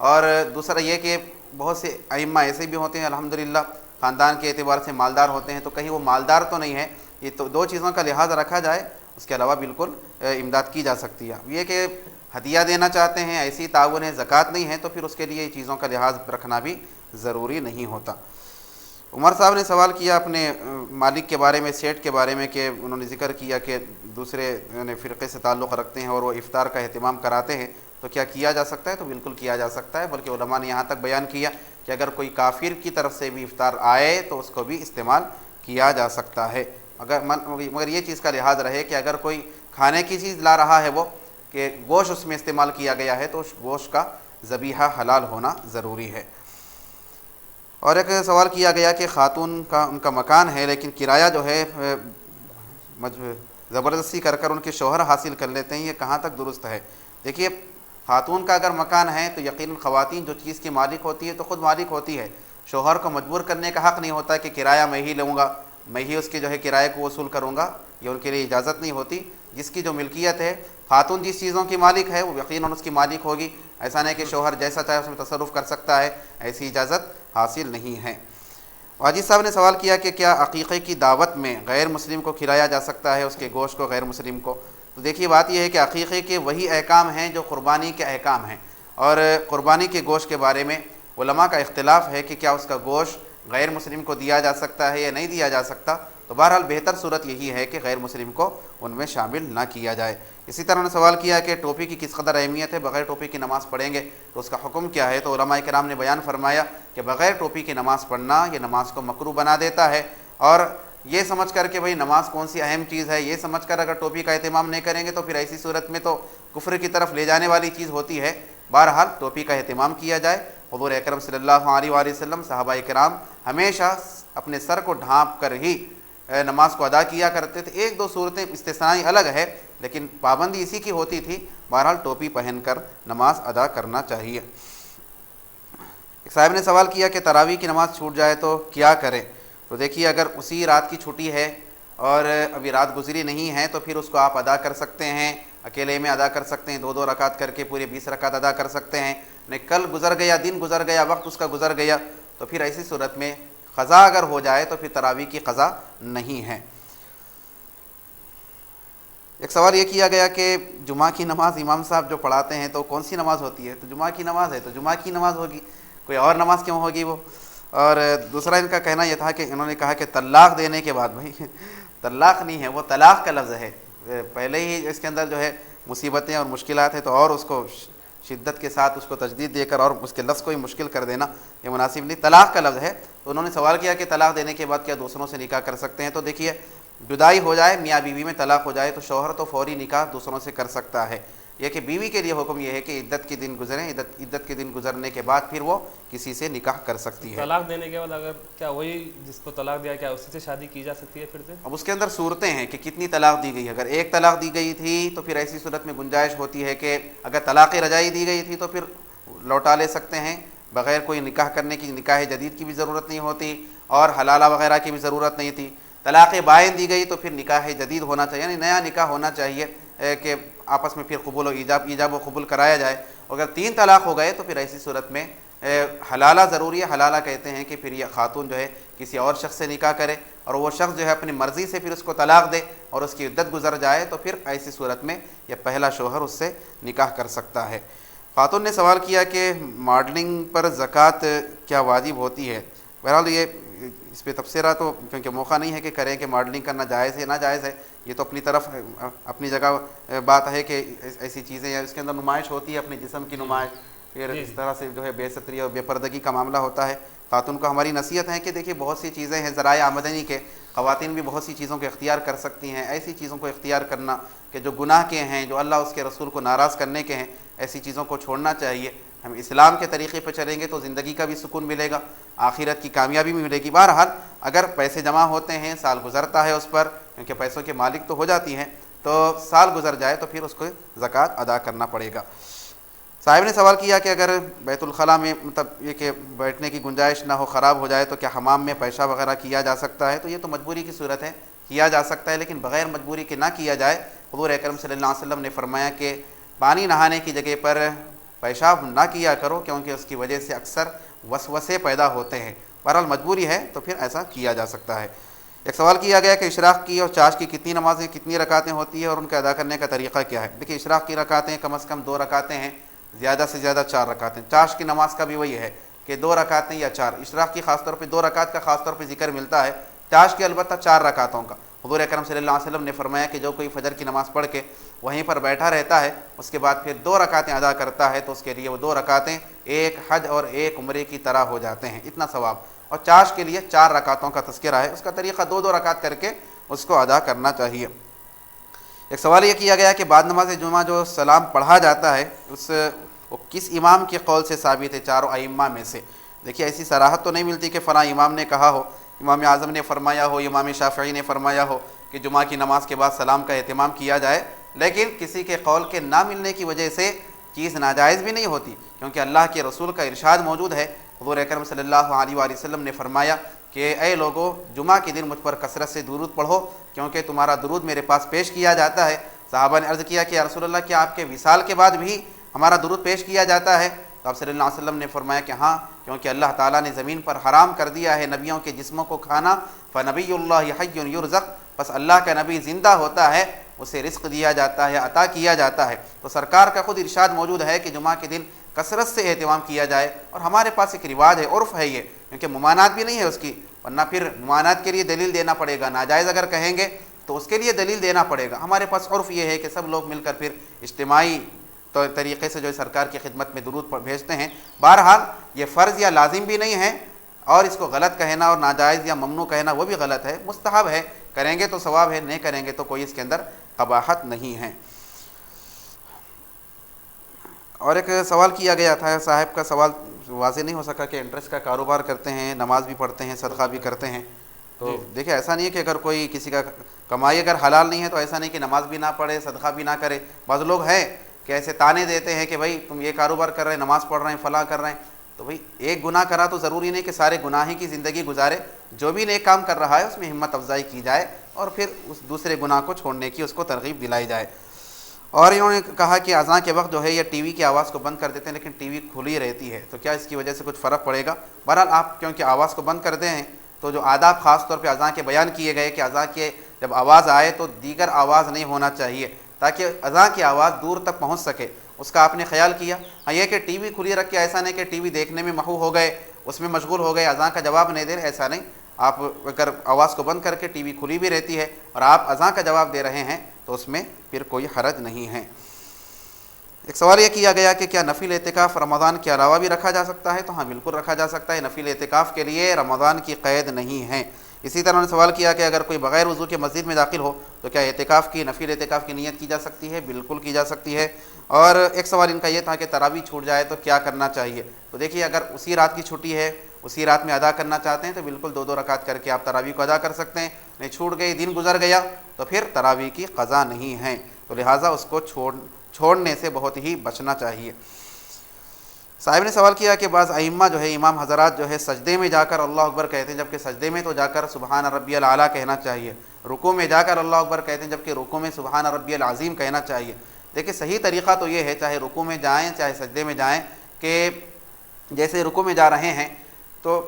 اور دوسرا یہ کہ بہت سے ائمہ ایسے بھی ہوتے ہیں الحمدللہ خاندان کے اعتبار سے مالدار ہوتے ہیں، تو کہیں وہ مالدار تو نہیں ہے، یہ تو دو چیزوں کا لحاظ رکھا جائے، اس کے علاوہ بالکل امداد کی جا سکتی ہے۔ یہ کہ ہدیہ دینا چاہتے ہیں، ایسی تعاون ہے، زکوٰۃ نہیں ہے، تو پھر اس کے لیے چیزوں کا لحاظ رکھنا بھی ضروری نہیں ہوتا۔ عمر صاحب نے سوال کیا اپنے مالک کے بارے میں، سیٹ کے بارے میں، کہ انہوں نے ذکر کیا کہ دوسرے فرقے سے تعلق رکھتے ہیں اور وہ افطار کا اہتمام کراتے ہیں، تو کیا کیا جا سکتا ہے؟ تو بالکل کیا جا سکتا ہے، بلکہ علماء نے یہاں تک بیان کیا کہ اگر کوئی کافر کی طرف سے بھی افطار آئے تو اس کو بھی استعمال کیا جا سکتا ہے، مگر یہ چیز کا لحاظ رہے کہ اگر کوئی کھانے کی چیز لا رہا ہے وہ کہ گوشت اس میں استعمال کیا گیا ہے، تو اس گوشت کا ذبیحہ حلال ہونا ضروری ہے۔ اور ایک سوال کیا گیا کہ خاتون کا ان کا مکان ہے لیکن کرایہ جو ہے زبردستی کر کر ان کے شوہر حاصل کر لیتے ہیں، یہ کہاں تک درست ہے؟ دیکھیے، خاتون کا اگر مکان ہے تو یقیناً خواتین جو چیز کی مالک ہوتی ہے تو خود مالک ہوتی ہے، شوہر کو مجبور کرنے کا حق نہیں ہوتا کہ کرایہ میں ہی لوں گا، میں ہی اس کے جو ہے کرایہ کو وصول کروں گا، یہ ان کے لیے اجازت نہیں ہوتی۔ جس کی جو ملکیت ہے، خاتون جس چیزوں کی مالک ہے وہ یقیناً اس کی مالک ہوگی، ایسا نہیں کہ شوہر جیسا چاہے اس میں تصرف کر سکتا ہے، ایسی اجازت حاصل نہیں ہے۔ واجد صاحب نے سوال کیا کہ کیا عقیقے کی دعوت میں غیر مسلم کو کھلایا جا سکتا ہے، اس کے گوشت کو غیر مسلم کو؟ تو دیکھیے بات یہ ہے کہ عقیقے کے وہی احکام ہیں جو قربانی کے احکام ہیں، اور قربانی کے گوشت کے بارے میں علماء کا اختلاف ہے کہ کیا اس کا گوشت غیر مسلم کو دیا جا سکتا ہے یا نہیں دیا جا سکتا، تو بہرحال بہتر صورت یہی ہے کہ غیر مسلم کو ان میں شامل نہ کیا جائے۔ اسی طرح نے سوال کیا کہ ٹوپی کی کس قدر اہمیت ہے، بغیر ٹوپی کی نماز پڑھیں گے تو اس کا حکم کیا ہے؟ تو علماء کرام نے بیان فرمایا کہ بغیر ٹوپی کی نماز پڑھنا یہ نماز کو مکروہ بنا دیتا ہے، اور یہ سمجھ کر کہ بھئی نماز کون سی اہم چیز ہے، یہ سمجھ کر اگر ٹوپی کا اہتمام نہیں کریں گے تو پھر ایسی صورت میں تو کفر کی طرف لے جانے والی چیز ہوتی ہے۔ بہرحال ٹوپی کا اہتمام کیا جائے۔ حضور اکرم صلی اللہ علیہ وآلہ وسلم، صحابہ کرام ہمیشہ اپنے سر کو ڈھانپ کر ہی نماز کو ادا کیا کرتے تھے۔ ایک دو صورتیں استثنائی الگ ہے، لیکن پابندی اسی کی ہوتی تھی۔ بہرحال ٹوپی پہن کر نماز ادا کرنا چاہیے۔ ایک صاحب نے سوال کیا کہ تراویح کی نماز چھوٹ جائے تو کیا کریں؟ تو دیکھیے، اگر اسی رات کی چھٹی ہے اور ابھی رات گزری نہیں ہے تو پھر اس کو آپ ادا کر سکتے ہیں، اکیلے میں ادا کر سکتے ہیں، دو دو رکعت کر کے پورے 20 رکعت ادا کر سکتے ہیں۔ نہیں، کل گزر گیا، دن گزر گیا، وقت اس کا گزر گیا، تو پھر ایسی صورت میں قضا اگر ہو جائے تو پھر تراویح کی قضا نہیں ہے۔ ایک سوال یہ کیا گیا کہ جمعہ کی نماز امام صاحب جو پڑھاتے ہیں تو کون سی نماز ہوتی ہے؟ تو جمعہ کی نماز ہے تو جمعہ کی نماز ہوگی، کوئی اور نماز کیوں ہوگی وہ؟ اور دوسرا ان کا کہنا یہ تھا کہ انہوں نے کہا کہ طلاق دینے کے بعد، بھائی طلاق نہیں ہے، وہ طلاق کا لفظ ہے، پہلے ہی اس کے اندر جو ہے مصیبتیں اور مشکلات ہیں، تو اور اس کو شدت کے ساتھ اس کو تجدید دے کر اور اس کے لفظ کو ہی مشکل کر دینا یہ مناسب نہیں۔ طلاق کا لفظ ہے، تو انہوں نے سوال کیا کہ طلاق دینے کے بعد کیا دوسروں سے نکاح کر سکتے ہیں؟ تو دیکھیے، جدائی ہو جائے، میاں بیوی میں طلاق ہو جائے تو شوہر تو فوری نکاح دوسروں سے کر سکتا ہے، یہ کہ بیوی کے لیے حکم یہ ہے کہ عدت کے دن گزریں، عدت کے دن گزرنے کے بعد پھر وہ کسی سے نکاح کر سکتی ہے۔ طلاق دینے کے بعد اگر کیا وہی جس کو طلاق دیا کیا اسی سے شادی کی جا سکتی ہے پھر سے؟ اب اس کے اندر صورتیں ہیں کہ کتنی طلاق دی گئی ہے۔ اگر ایک طلاق دی گئی تھی تو پھر ایسی صورت میں گنجائش ہوتی ہے کہ اگر طلاق رجائی دی گئی تھی تو پھر لوٹا لے سکتے ہیں، بغیر کوئی نکاح کرنے کی، نکاح جدید کی بھی ضرورت نہیں ہوتی اور حلالہ وغیرہ کی بھی ضرورت نہیں تھی۔ طلاق بائن دی گئی تو پھر نکاح جدید ہونا چاہیے، یعنی نیا نکاح ہونا چاہیے کہ آپس میں پھر قبول و ایجاب و قبول کرایا جائے۔ اگر 3 طلاق ہو گئے تو پھر ایسی صورت میں حلالہ ضروری ہے۔ حلالہ کہتے ہیں کہ پھر یہ خاتون جو ہے کسی اور شخص سے نکاح کرے اور وہ شخص جو ہے اپنی مرضی سے پھر اس کو طلاق دے اور اس کی عدت گزر جائے تو پھر ایسی صورت میں یہ پہلا شوہر اس سے نکاح کر سکتا ہے۔ خاتون نے سوال کیا کہ ماڈلنگ پر زکوٰۃ کیا واجب ہوتی ہے؟ بہرحال یہ اس پہ تبصرہ تو کیونکہ موقع نہیں ہے کہ کریں کہ ماڈلنگ کرنا جائز ہے ناجائز ہے، یہ تو اپنی طرف اپنی جگہ بات ہے کہ ایسی چیزیں یا اس کے اندر نمائش ہوتی ہے، اپنے جسم کی نمائش، پھر اس طرح سے جو ہے بے ستری اور بے پردگی کا معاملہ ہوتا ہے۔ خاتون کو ہماری نصیحت ہے کہ دیکھیے بہت سی چیزیں ہیں ذرائع آمدنی کے، خواتین بھی بہت سی چیزوں کو اختیار کر سکتی ہیں، ایسی چیزوں کو اختیار کرنا کہ جو گناہ کے ہیں، جو اللہ اس کے رسول کو ناراض کرنے کے ہیں، ایسی چیزوں کو چھوڑنا چاہیے۔ ہم اسلام کے طریقے پہ چلیں گے تو زندگی کا بھی سکون ملے گا، آخرت کی کامیابی بھی ملے گی۔ بہرحال اگر پیسے جمع ہوتے ہیں، سال گزرتا ہے اس پر، کیونکہ پیسوں کے مالک تو ہو جاتی ہیں، تو سال گزر جائے تو پھر اس کو زکوٰۃ ادا کرنا پڑے گا۔ صاحب نے سوال کیا کہ اگر بیت الخلاء میں مطلب یہ کہ بیٹھنے کی گنجائش نہ ہو، خراب ہو جائے تو کیا حمام میں پیشاب وغیرہ کیا جا سکتا ہے؟ تو یہ تو مجبوری کی صورت ہے، کیا جا سکتا ہے، لیکن بغیر مجبوری کے نہ کیا جائے۔ حضور اکرم صلی اللہ علیہ وسلم نے فرمایا کہ پانی نہانے کی جگہ پر پیشاب نہ کیا کرو کیونکہ اس کی وجہ سے اکثر وسوسے پیدا ہوتے ہیں. بہرحال مجبوری ہے تو پھر ایسا کیا جا سکتا ہے. ایک سوال کیا گیا کہ اشراق کی اور چاش کی کتنی نمازیں کتنی رکعتیں ہوتی ہیں اور ان کا ادا کرنے کا طریقہ کیا ہے. دیکھیے اشراق کی رکعتیں کم از کم 2 رکعتیں ہیں, زیادہ سے زیادہ 4 رکعتیں. چاش کی نماز کا بھی وہی ہے کہ 2 رکعتیں یا 4. اشراق کی خاص طور پہ 2 رکعت کا خاص طور پہ ذکر ملتا ہے, چاش کی البتہ 4 رکعتوں کا. حضور اکرم صلی اللہ علیہ وسلم نے فرمایا کہ جو کوئی فجر کی نماز پڑھ کے وہیں پر بیٹھا رہتا ہے, اس کے بعد پھر 2 رکعتیں ادا کرتا ہے, تو اس کے لیے وہ 2 رکعتیں ایک حج اور ایک عمرے کی طرح ہو جاتے ہیں, اتنا ثواب. اور چاش کے لیے 4 رکعتوں کا تذکرہ ہے, اس کا طریقہ 2 رکعت کر کے اس کو ادا کرنا چاہیے. ایک سوال یہ کیا گیا کہ بعد نماز جمعہ جو سلام پڑھا جاتا ہے وہ کس امام کے قول سے ثابت ہے چاروں ائمہ میں سے. دیکھیے ایسی صراحت تو نہیں ملتی کہ فلاں امام نے کہا ہو, امام اعظم نے فرمایا ہو, امام شافعی نے فرمایا ہو کہ جمعہ کی نماز کے بعد سلام کا اہتمام کیا جائے, لیکن کسی کے قول کے نہ ملنے کی وجہ سے چیز ناجائز بھی نہیں ہوتی, کیونکہ اللہ کے رسول کا ارشاد موجود ہے. حضور اکرم صلی اللہ علیہ وآلہ وسلم نے فرمایا کہ اے لوگو جمعہ کے دن مجھ پر کثرت سے درود پڑھو کیونکہ تمہارا درود میرے پاس پیش کیا جاتا ہے. صحابہ نے عرض کیا کہ یا رسول اللہ کیا آپ کے وصال کے بعد بھی ہمارا درود پیش کیا جاتا ہے؟ تو آپ صلی اللہ علیہ وسلم نے فرمایا کہ ہاں, کیونکہ اللہ تعالیٰ نے زمین پر حرام کر دیا ہے نبیوں کے جسموں کو کھانا. فنبی اللہ حی یرزق, بس اللہ کا نبی زندہ ہوتا ہے, اسے رزق دیا جاتا ہے, عطا کیا جاتا ہے. تو سرکار کا خود ارشاد موجود ہے کہ جمعہ کے دن کثرت سے اہتمام کیا جائے, اور ہمارے پاس ایک رواج ہے, عرف ہے یہ, کیونکہ ممانعت بھی نہیں ہے اس کی, ورنہ پھر ممانعت کے لیے دلیل دینا پڑے گا. ناجائز اگر کہیں گے تو اس کے لیے دلیل دینا پڑے گا. ہمارے پاس عرف یہ ہے کہ سب لوگ مل کر پھر اجتماعی طریقے سے جو سرکار کی خدمت میں درود بھیجتے ہیں. بہرحال یہ فرض یا لازم بھی نہیں ہے, اور اس کو غلط کہنا اور ناجائز یا ممنوع کہنا وہ بھی غلط ہے, مستحب ہے. کریں گے تو ثواب ہے, نہیں کریں گے تو کوئی اس کے اندر قباحت نہیں ہے. اور ایک سوال کیا گیا تھا, صاحب کا سوال واضح نہیں ہو سکا کہ انٹرسٹ کا کاروبار کرتے ہیں, نماز بھی پڑھتے ہیں, صدقہ بھی کرتے ہیں. تو دیکھیں ایسا نہیں ہے کہ اگر کوئی کسی کا کمائی اگر حلال نہیں ہے تو ایسا نہیں کہ نماز بھی نہ پڑھے, صدقہ بھی نہ کرے. بعض لوگ ہیں کہ ایسے تانے دیتے ہیں کہ بھائی تم یہ کاروبار کر رہے ہیں, نماز پڑھ رہے ہیں, فلاں کر رہے ہیں. تو بھائی ایک گناہ کرا تو ضروری نہیں کہ سارے گناہ ہی کی زندگی گزارے. جو بھی نیک کام کر رہا ہے اس میں ہمت افزائی کی جائے اور پھر اس دوسرے گناہ کو چھوڑنے کی اس کو ترغیب دلائی جائے. اور انہوں نے کہا کہ اذان کے وقت جو ہے یہ ٹی وی کی آواز کو بند کر دیتے ہیں لیکن ٹی وی کھلی رہتی ہے, تو کیا اس کی وجہ سے کچھ فرق پڑے گا؟ بہرحال آپ کیونکہ آواز کو بند کر دیں ہیں تو جو آداب خاص طور پہ اذان کے بیان کیے گئے کہ اذان کے جب آواز آئے تو دیگر آواز نہیں ہونا چاہیے تاکہ اذان کی آواز دور تک پہنچ سکے, اس کا آپ نے خیال کیا. ہاں یہ کہ ٹی وی کھلی رکھ کے ایسا نہیں کہ ٹی وی دیکھنے میں محو ہو گئے, اس میں مشغول ہو گئے, اذان کا جواب نہیں دے رہے, ایسا نہیں. آپ اگر آواز کو بند کر کے ٹی وی کھلی بھی رہتی ہے اور آپ اذان کا جواب دے رہے ہیں تو اس میں پھر کوئی حرج نہیں ہے. ایک سوال یہ کیا گیا کہ کیا نفل اعتکاف رمضان کے علاوہ بھی رکھا جا سکتا ہے؟ تو ہاں بالکل رکھا جا سکتا ہے. نفل اعتکاف کے لیے رمضان کی قید نہیں ہے. اسی طرح انہوں نے سوال کیا کہ اگر کوئی بغیر وضو کے مسجد میں داخل ہو تو کیا نفل اعتکاف کی نیت کی جا سکتی ہے؟ بالکل کی جا سکتی ہے. اور ایک سوال ان کا یہ تھا کہ تراویح چھوٹ جائے تو کیا کرنا چاہیے؟ تو دیکھیے اگر اسی رات کی چھٹی ہے, اسی رات میں ادا کرنا چاہتے ہیں تو بالکل 2 رکعت کر کے آپ تراویح کو ادا کر سکتے ہیں. نہیں چھوٹ گئی, دن گزر گیا تو پھر تراویح کی قضا نہیں ہے, تو لہٰذا اس کو چھوڑنے سے بہت ہی بچنا چاہیے. صاحب نے سوال کیا کہ بعض ائمہ جو ہے, امام حضرات جو ہے سجدے میں جا کر اللہ اکبر کہتے ہیں جبکہ سجدے میں تو جا کر سبحان ربی الاعلیٰ کہنا چاہیے, رکوع میں جا کر اللہ اکبر کہتے ہیں جبکہ رکوع میں سبحان ربی العظیم کہنا چاہیے. دیکھیں صحیح طریقہ تو یہ ہے, چاہے رکوع میں جائیں چاہے سجدے میں جائیں, کہ جیسے رکوع میں جا رہے ہیں تو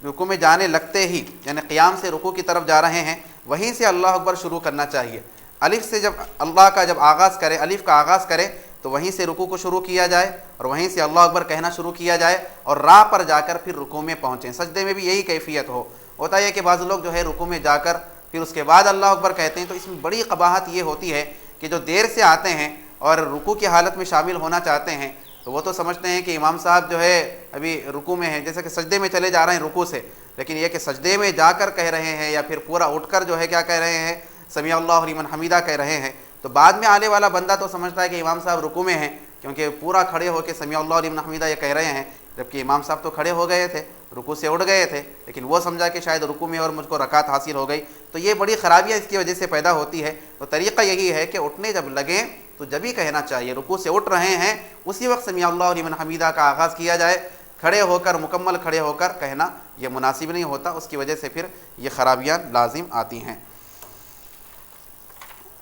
رکوع میں جانے لگتے ہی یعنی قیام سے رکوع کی طرف جا رہے ہیں, وہیں سے اللہ اکبر شروع کرنا چاہیے. الف سے جب اللہ کا جب آغاز کرے, الف کا آغاز کرے تو وہیں سے رکوع کو شروع کیا جائے اور وہیں سے اللہ اکبر کہنا شروع کیا جائے اور راہ پر جا کر پھر رکوع میں پہنچیں. سجدے میں بھی یہی کیفیت ہوتا ہے کہ بعض لوگ جو ہے رکوع میں جا کر پھر اس کے بعد اللہ اکبر کہتے ہیں, تو اس میں بڑی قباحت یہ ہوتی ہے کہ جو دیر سے آتے ہیں اور رکوع کی حالت میں شامل ہونا چاہتے ہیں تو وہ تو سمجھتے ہیں کہ امام صاحب جو ہے ابھی رکوع میں ہیں, جیسے کہ سجدے میں چلے جا رہے ہیں رکوع سے, لیکن یہ کہ سجدے میں جا کر کہہ رہے ہیں یا پھر پورا اٹھ کر جو ہے کیا کہہ رہے ہیں, سمیع اللہ لمن حمیدہ کہہ رہے ہیں. تو بعد میں آنے والا بندہ تو سمجھتا ہے کہ امام صاحب رکوع میں ہیں کیونکہ پورا کھڑے ہو کے سمیع اللہ لمن حمیدہ یہ کہہ رہے ہیں, جبکہ امام صاحب تو کھڑے ہو گئے تھے, رکوع سے اٹھ گئے تھے, لیکن وہ سمجھا کہ شاید رکوع میں اور مجھ کو رکعت حاصل ہو گئی. تو یہ بڑی خرابیاں اس کی وجہ سے پیدا ہوتی ہے. تو طریقہ یہی ہے کہ اٹھنے جب لگیں تو جب ہی کہنا چاہیے, رکوع سے اٹھ رہے ہیں اسی وقت سمیع اللہ لمن حمیدہ کا آغاز کیا جائے. کھڑے ہو کر مکمل کھڑے ہو کر کہنا یہ مناسب نہیں ہوتا, اس کی وجہ سے پھر یہ خرابیاں لازم آتی ہیں.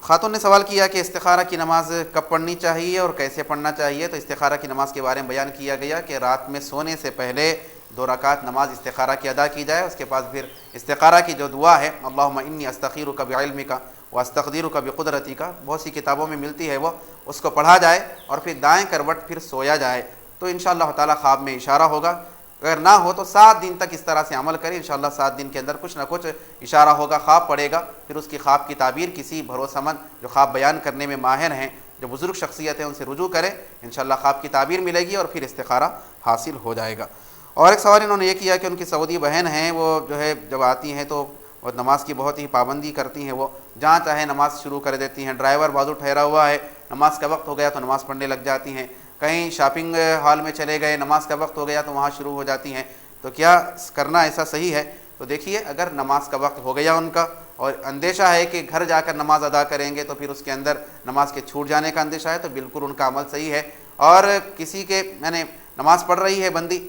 خاتون نے سوال کیا کہ استخارہ کی نماز کب پڑھنی چاہیے اور کیسے پڑھنا چاہیے. تو استخارہ کی نماز کے بارے میں بیان کیا گیا کہ رات میں سونے سے پہلے 2 رکعت نماز استخارہ کی ادا کی جائے. اس کے بعد پھر استخارہ کی جو دعا ہے اللہم انی استخیرک بعلمک واستقدرک بقدرتک، بہت سی کتابوں میں ملتی ہے، وہ اس کو پڑھا جائے اور پھر دائیں کروٹ پھر سویا جائے تو انشاءاللہ تعالی خواب میں اشارہ ہوگا. اگر نہ ہو تو 7 دن تک اس طرح سے عمل کریں، انشاءاللہ 7 دن کے اندر کچھ نہ کچھ اشارہ ہوگا، خواب پڑے گا. پھر اس کی خواب کی تعبیر کسی بھروسہ مند جو خواب بیان کرنے میں ماہر ہیں، جو بزرگ شخصیت ہیں، ان سے رجوع کریں، انشاءاللہ خواب کی تعبیر ملے گی اور پھر استخارہ حاصل ہو جائے گا. اور ایک سوال انہوں نے یہ کیا کہ ان کی سعودی بہن ہیں، وہ جو ہے جب آتی ہیں تو وہ نماز کی بہت ہی پابندی کرتی ہیں، وہ جہاں چاہے نماز شروع کر دیتی ہیں. ڈرائیور بازو ٹھہرا ہوا ہے، نماز کا وقت ہو گیا تو نماز پڑھنے لگ جاتی ہیں. کہیں شاپنگ ہال میں چلے گئے، نماز کا وقت ہو گیا تو وہاں شروع ہو جاتی ہیں. تو کیا کرنا ایسا صحیح ہے؟ تو دیکھیے، اگر نماز کا وقت ہو گیا ان کا اور اندیشہ ہے کہ گھر جا کر نماز ادا کریں گے تو پھر اس کے اندر نماز کے چھوٹ جانے کا اندیشہ ہے، تو بالکل ان کا عمل صحیح ہے. اور کسی کے نماز پڑھ رہی ہے بندی،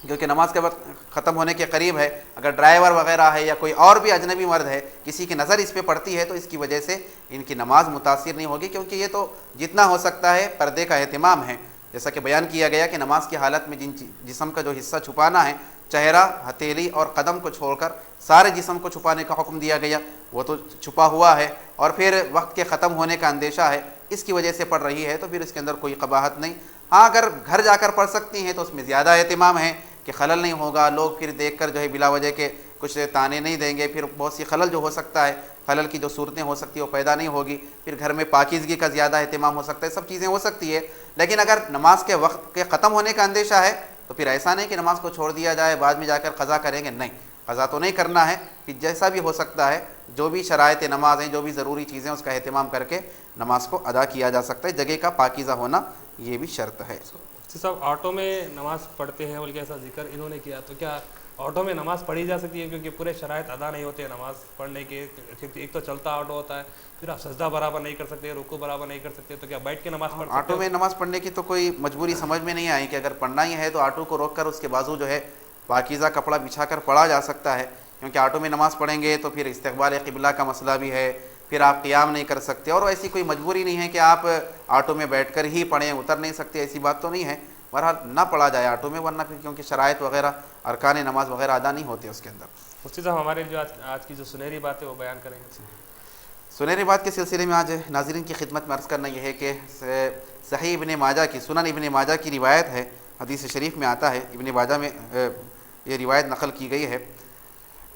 کیونکہ نماز کا وقت ختم ہونے کے قریب ہے، اگر ڈرائیور وغیرہ ہے یا کوئی اور بھی اجنبی مرد ہے، کسی کی نظر اس پہ پڑتی ہے تو اس کی وجہ سے ان کی نماز متاثر نہیں ہوگی، کیونکہ یہ تو جتنا ہو سکتا ہے پردے کا اہتمام ہے. جیسا کہ بیان کیا گیا کہ نماز کی حالت میں جن جسم کا جو حصہ چھپانا ہے، چہرہ، ہتھیلی اور قدم کو چھوڑ کر سارے جسم کو چھپانے کا حکم دیا گیا، وہ تو چھپا ہوا ہے. اور پھر وقت کے ختم ہونے کا اندیشہ ہے، اس کی وجہ سے پڑھ رہی ہے تو پھر اس کے اندر کوئی قباحت نہیں. ہاں اگر گھر جا کر پڑھ سکتی ہیں تو اس میں زیادہ اہتمام ہے کہ خلل نہیں ہوگا، لوگ پھر دیکھ کر جو ہے بلا وجہ کے کچھ تانے نہیں دیں گے، پھر بہت سی خلل جو ہو سکتا ہے، خلل کی جو صورتیں ہو سکتی ہیں وہ پیدا نہیں ہوگی، پھر گھر میں پاکیزگی کا زیادہ اہتمام ہو سکتا ہے، سب چیزیں ہو سکتی ہے. لیکن اگر نماز کے وقت کے ختم ہونے کا اندیشہ ہے تو پھر ایسا نہیں کہ نماز کو چھوڑ دیا جائے، بعد میں جا کر قضا کریں گے، نہیں، قضا تو نہیں کرنا ہے. پھر جیسا بھی ہو سکتا ہے، جو بھی شرائط نماز ہیں، جو بھی ضروری چیزیں اس کا اہتمام کر کے نماز کو ادا کیا جا سکتا ہے. جگہ کا پاکیزہ ہونا یہ بھی شرط ہے. صاحب آٹو میں نماز پڑھتے ہیں بلکہ ایسا ذکر انہوں نے کیا، تو کیا آٹو میں نماز پڑھی جا سکتی ہے؟ کیونکہ پورے شرائط ادا نہیں ہوتے ہیں نماز پڑھنے کے. ایک تو چلتا آٹو ہوتا ہے، پھر آپ سجدہ برابر نہیں کر سکتے، رکوع برابر نہیں کر سکتے، تو کیا بیٹھ کے نماز پڑھ سکتے؟ آٹو میں نماز پڑھنے کی تو کوئی مجبوری سمجھ میں نہیں آئی کہ اگر پڑھنا ہی ہے تو آٹو کو روک کر اس کے بازو جو ہے پاکیزہ کپڑا بچھا کر پڑھا جا سکتا ہے. کیونکہ آٹو میں نماز پڑھیں گے تو پھر استقبال قبلہ کا مسئلہ بھی ہے، پھر آپ قیام نہیں کر سکتے، اور ایسی کوئی مجبوری نہیں ہے کہ آپ آٹو میں بیٹھ کر ہی پڑھیں، اتر نہیں سکتے، ایسی بات تو نہیں ہے. بہرحال نہ پڑھا جائے آٹو میں، ورنہ پھر کیونکہ شرائط وغیرہ ارکان نماز وغیرہ ادا نہیں ہوتے اس کے اندر. مفتی صاحب ہمارے جو آج کی جو سنہری بات ہے وہ بیان کریں گے. سنہری بات کے سلسلے میں آج ناظرین کی خدمت میں عرض کرنا یہ ہے کہ صحیح ابن ماجہ کی، سنن ابن ماجہ کی روایت ہے، حدیث شریف میں آتا ہے، ابن ماجہ میں یہ روایت نقل کی گئی ہے،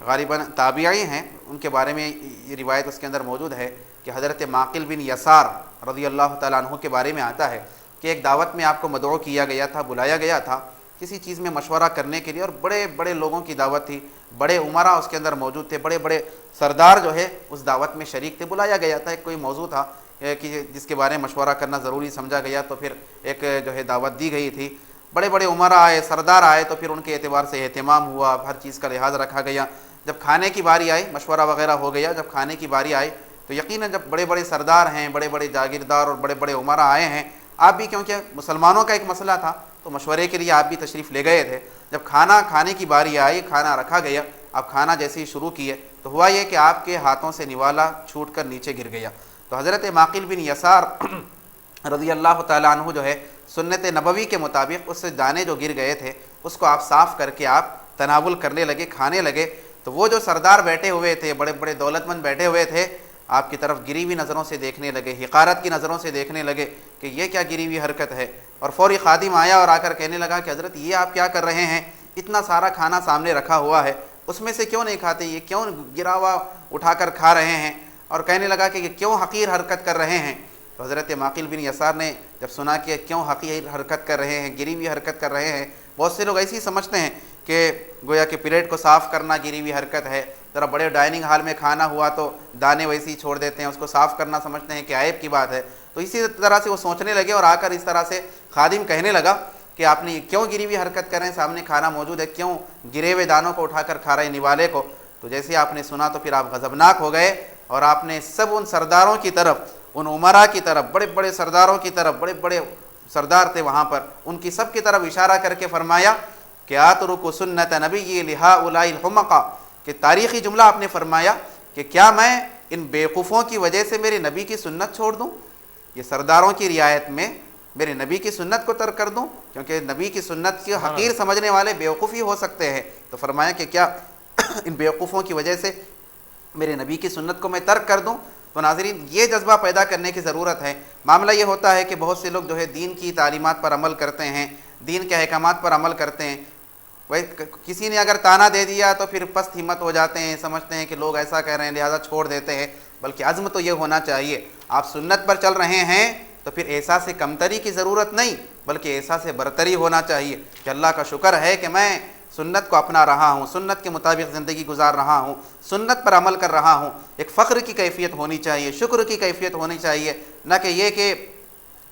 غالباً تابعی ہیں ان کے بارے میں یہ روایت اس کے اندر موجود ہے کہ حضرت معقل بن یسار رضی اللہ تعالیٰ عنہ کے بارے میں آتا ہے کہ ایک دعوت میں آپ کو مدعو کیا گیا تھا، بلایا گیا تھا کسی چیز میں مشورہ کرنے کے لیے، اور بڑے بڑے لوگوں کی دعوت تھی، بڑے عمراء اس کے اندر موجود تھے، بڑے بڑے سردار جو ہے اس دعوت میں شریک تھے. بلایا گیا تھا، ایک کوئی موضوع تھا کہ جس کے بارے میں مشورہ کرنا ضروری سمجھا گیا، تو پھر ایک جو ہے دعوت دی گئی تھی. بڑے بڑے عمراء آئے، سردار آئے، تو پھر ان کے اعتبار سے اہتمام ہوا، ہر چیز کا لحاظ رکھا گیا. جب کھانے کی باری آئی، مشورہ وغیرہ ہو گیا، جب کھانے کی باری آئی تو یقیناً جب بڑے بڑے سردار ہیں، بڑے بڑے جاگیردار اور بڑے بڑے عمراء آئے ہیں، آپ بھی کیونکہ مسلمانوں کا ایک مسئلہ تھا تو مشورے کے لیے آپ بھی تشریف لے گئے تھے. جب کھانا کھانے کی باری آئی، کھانا رکھا گیا، اب کھانا جیسے ہی شروع کیے تو ہوا یہ کہ آپ کے ہاتھوں سے نوالا چھوٹ کر نیچے گر گیا. تو حضرت معقل بن یسار رضی اللہ تعالیٰ عنہ جو ہے سنت نبوی کے مطابق اس دانے جو گر گئے تھے اس کو آپ صاف کر کے آپ تناول کرنے لگے، کھانے لگے. تو وہ جو سردار بیٹھے ہوئے تھے، بڑے بڑے دولت مند بیٹھے ہوئے تھے، آپ کی طرف گری ہوئی نظروں سے دیکھنے لگے، حقارت کی نظروں سے دیکھنے لگے کہ یہ کیا گری ہوئی حرکت ہے. اور فوری خادم آیا اور آ کر کہنے لگا کہ حضرت یہ آپ کیا کر رہے ہیں، اتنا سارا کھانا سامنے رکھا ہوا ہے، اس میں سے کیوں نہیں کھاتے، یہ کیوں گرا ہوا اٹھا کر کھا رہے ہیں. اور کہنے لگا کہ یہ کیوں حقیر حرکت کر رہے ہیں. تو حضرت معقل بن یسار نے جب سنا کہ کیوں حقیر حرکت کر رہے ہیں، گری ہوئی حرکت کر رہے ہیں، بہت سے لوگ ایسے ہی سمجھتے ہیں کہ گویا کہ پلیٹ کو صاف کرنا گری ہوئی حرکت ہے، ذرا بڑے ڈائننگ ہال میں کھانا ہوا تو دانے ویسے ہی چھوڑ دیتے ہیں، اس کو صاف کرنا سمجھتے ہیں کہ عیب کی بات ہے. تو اسی طرح سے وہ سوچنے لگے اور آ کر اس طرح سے خادم کہنے لگا کہ آپ نے کیوں گری ہوئی حرکت کر رہے ہیں، سامنے کھانا موجود ہے، کیوں گرے ہوئے دانوں کو اٹھا کر کھا رہے ہیں، نوالے کو. تو جیسے آپ نے سنا تو پھر آپ غضبناک ہو گئے اور آپ نے سب ان سرداروں کی طرف، ان عمراء کی طرف، بڑے بڑے سرداروں کی طرف، بڑے بڑے سردار تھے وہاں پر، ان کی سب کی طرف اشارہ کر کے فرمایا کہ اترک سنت نبی لہؤلاء الحمقاء، کہ تاریخی جملہ آپ نے فرمایا کہ کیا میں ان بیوقوفوں کی وجہ سے میرے نبی کی سنت چھوڑ دوں؟ یہ سرداروں کی رعایت میں میرے نبی کی سنت کو ترک کر دوں؟ کیونکہ نبی کی سنت کی حقیر سمجھنے والے بیوقوف ہی ہو سکتے ہیں. تو فرمایا کہ کیا ان بیوقوفوں کی وجہ سے میرے نبی کی سنت کو میں ترک کر دوں؟ تو ناظرین یہ جذبہ پیدا کرنے کی ضرورت ہے. معاملہ یہ ہوتا ہے کہ بہت سے لوگ جو ہے دین کی تعلیمات پر عمل کرتے ہیں، دین کے احکامات پر عمل کرتے ہیں. کسی نے اگر تانا دے دیا تو پھر پست ہمت ہو جاتے ہیں، سمجھتے ہیں کہ لوگ ایسا کہہ رہے ہیں لہذا چھوڑ دیتے ہیں. بلکہ عزم تو یہ ہونا چاہیے، آپ سنت پر چل رہے ہیں تو پھر احساس کمتری کی ضرورت نہیں بلکہ احساس برتری ہونا چاہیے کہ اللہ کا شکر ہے کہ میں سنت کو اپنا رہا ہوں، سنت کے مطابق زندگی گزار رہا ہوں، سنت پر عمل کر رہا ہوں. ایک فخر کی کیفیت ہونی چاہیے، شکر کی کیفیت ہونی چاہیے، نہ کہ یہ کہ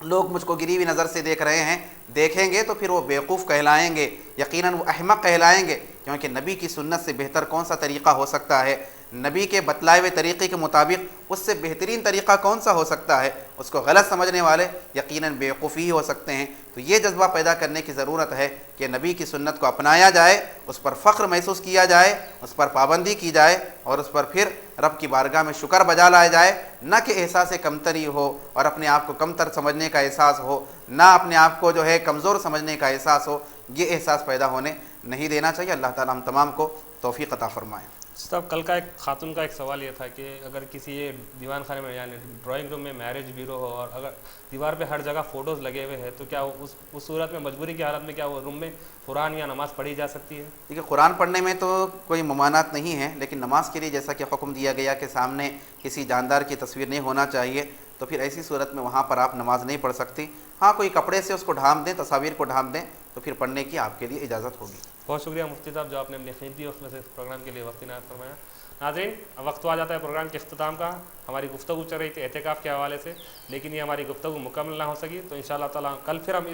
لوگ مجھ کو گری ہوئی نظر سے دیکھ رہے ہیں. دیکھیں گے تو پھر وہ بیوقوف کہلائیں گے، یقیناً وہ احمق کہلائیں گے. کیونکہ نبی کی سنت سے بہتر کون سا طریقہ ہو سکتا ہے؟ نبی کے بتلائے ہوئے طریقے کے مطابق اس سے بہترین طریقہ کون سا ہو سکتا ہے؟ اس کو غلط سمجھنے والے یقیناً بیوقوف ہی ہو سکتے ہیں. تو یہ جذبہ پیدا کرنے کی ضرورت ہے کہ نبی کی سنت کو اپنایا جائے، اس پر فخر محسوس کیا جائے، اس پر پابندی کی جائے اور اس پر پھر رب کی بارگاہ میں شکر بجا لایا جائے. نہ کہ احساس کمتری ہو اور اپنے آپ کو کمتر سمجھنے کا احساس ہو، نہ اپنے آپ کو جو ہے کمزور سمجھنے کا احساس ہو. یہ احساس پیدا ہونے نہیں دینا چاہیے. اللہ تعالیٰ ہم تمام کو توفیق عطا فرمائے. صاحب کل کا ایک خاتون کا ایک سوال یہ تھا کہ اگر کسی دیوان خانے میں یعنی ڈرائنگ روم میں میرج بیورو ہو اور اگر دیوار پہ ہر جگہ فوٹوز لگے ہوئے ہیں تو کیا اس صورت میں مجبوری کی حالت میں کیا وہ روم میں قرآن یا نماز پڑھی جا سکتی ہے؟ دیکھیے قرآن پڑھنے میں تو کوئی ممانعت نہیں ہے، لیکن نماز کے لیے جیسا کہ حکم دیا گیا کہ سامنے کسی جاندار کی تصویر نہیں ہونا چاہیے، تو پھر ایسی صورت میں وہاں پر آپ نماز نہیں پڑھ سکتی. ہاں کوئی کپڑے سے اس کو ڈھانپ دیں، تصاویر کو ڈھانپ دیں تو پھر پڑھنے کی آپ کے لیے اجازت ہوگی. بہت شکریہ مفتی صاحب جو آپ نے اپنے قیمتی وقت میں سے اس پروگرام کے لیے وقت عنایت فرمایا. ناظرین وقت تو آ جاتا ہے پروگرام کے اختتام کا. ہماری گفتگو چل رہی تھی اعتکاف کے حوالے سے، لیکن یہ ہماری گفتگو مکمل نہ ہو سکی، تو انشاءاللہ تعالیٰ کل پھر ہم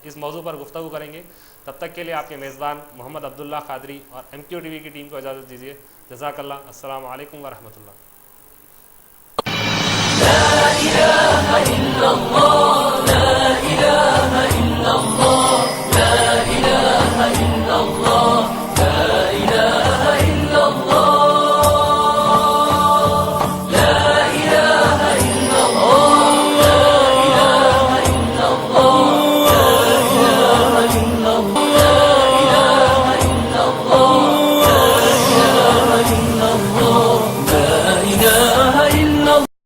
اس موضوع پر گفتگو کریں گے. تب تک کے لیے آپ کے میزبان محمد عبداللہ قادری اور MQ TV کی ٹیم کو اجازت دیجیے. جزاک اللہ. السلام علیکم ورحمۃ اللہ.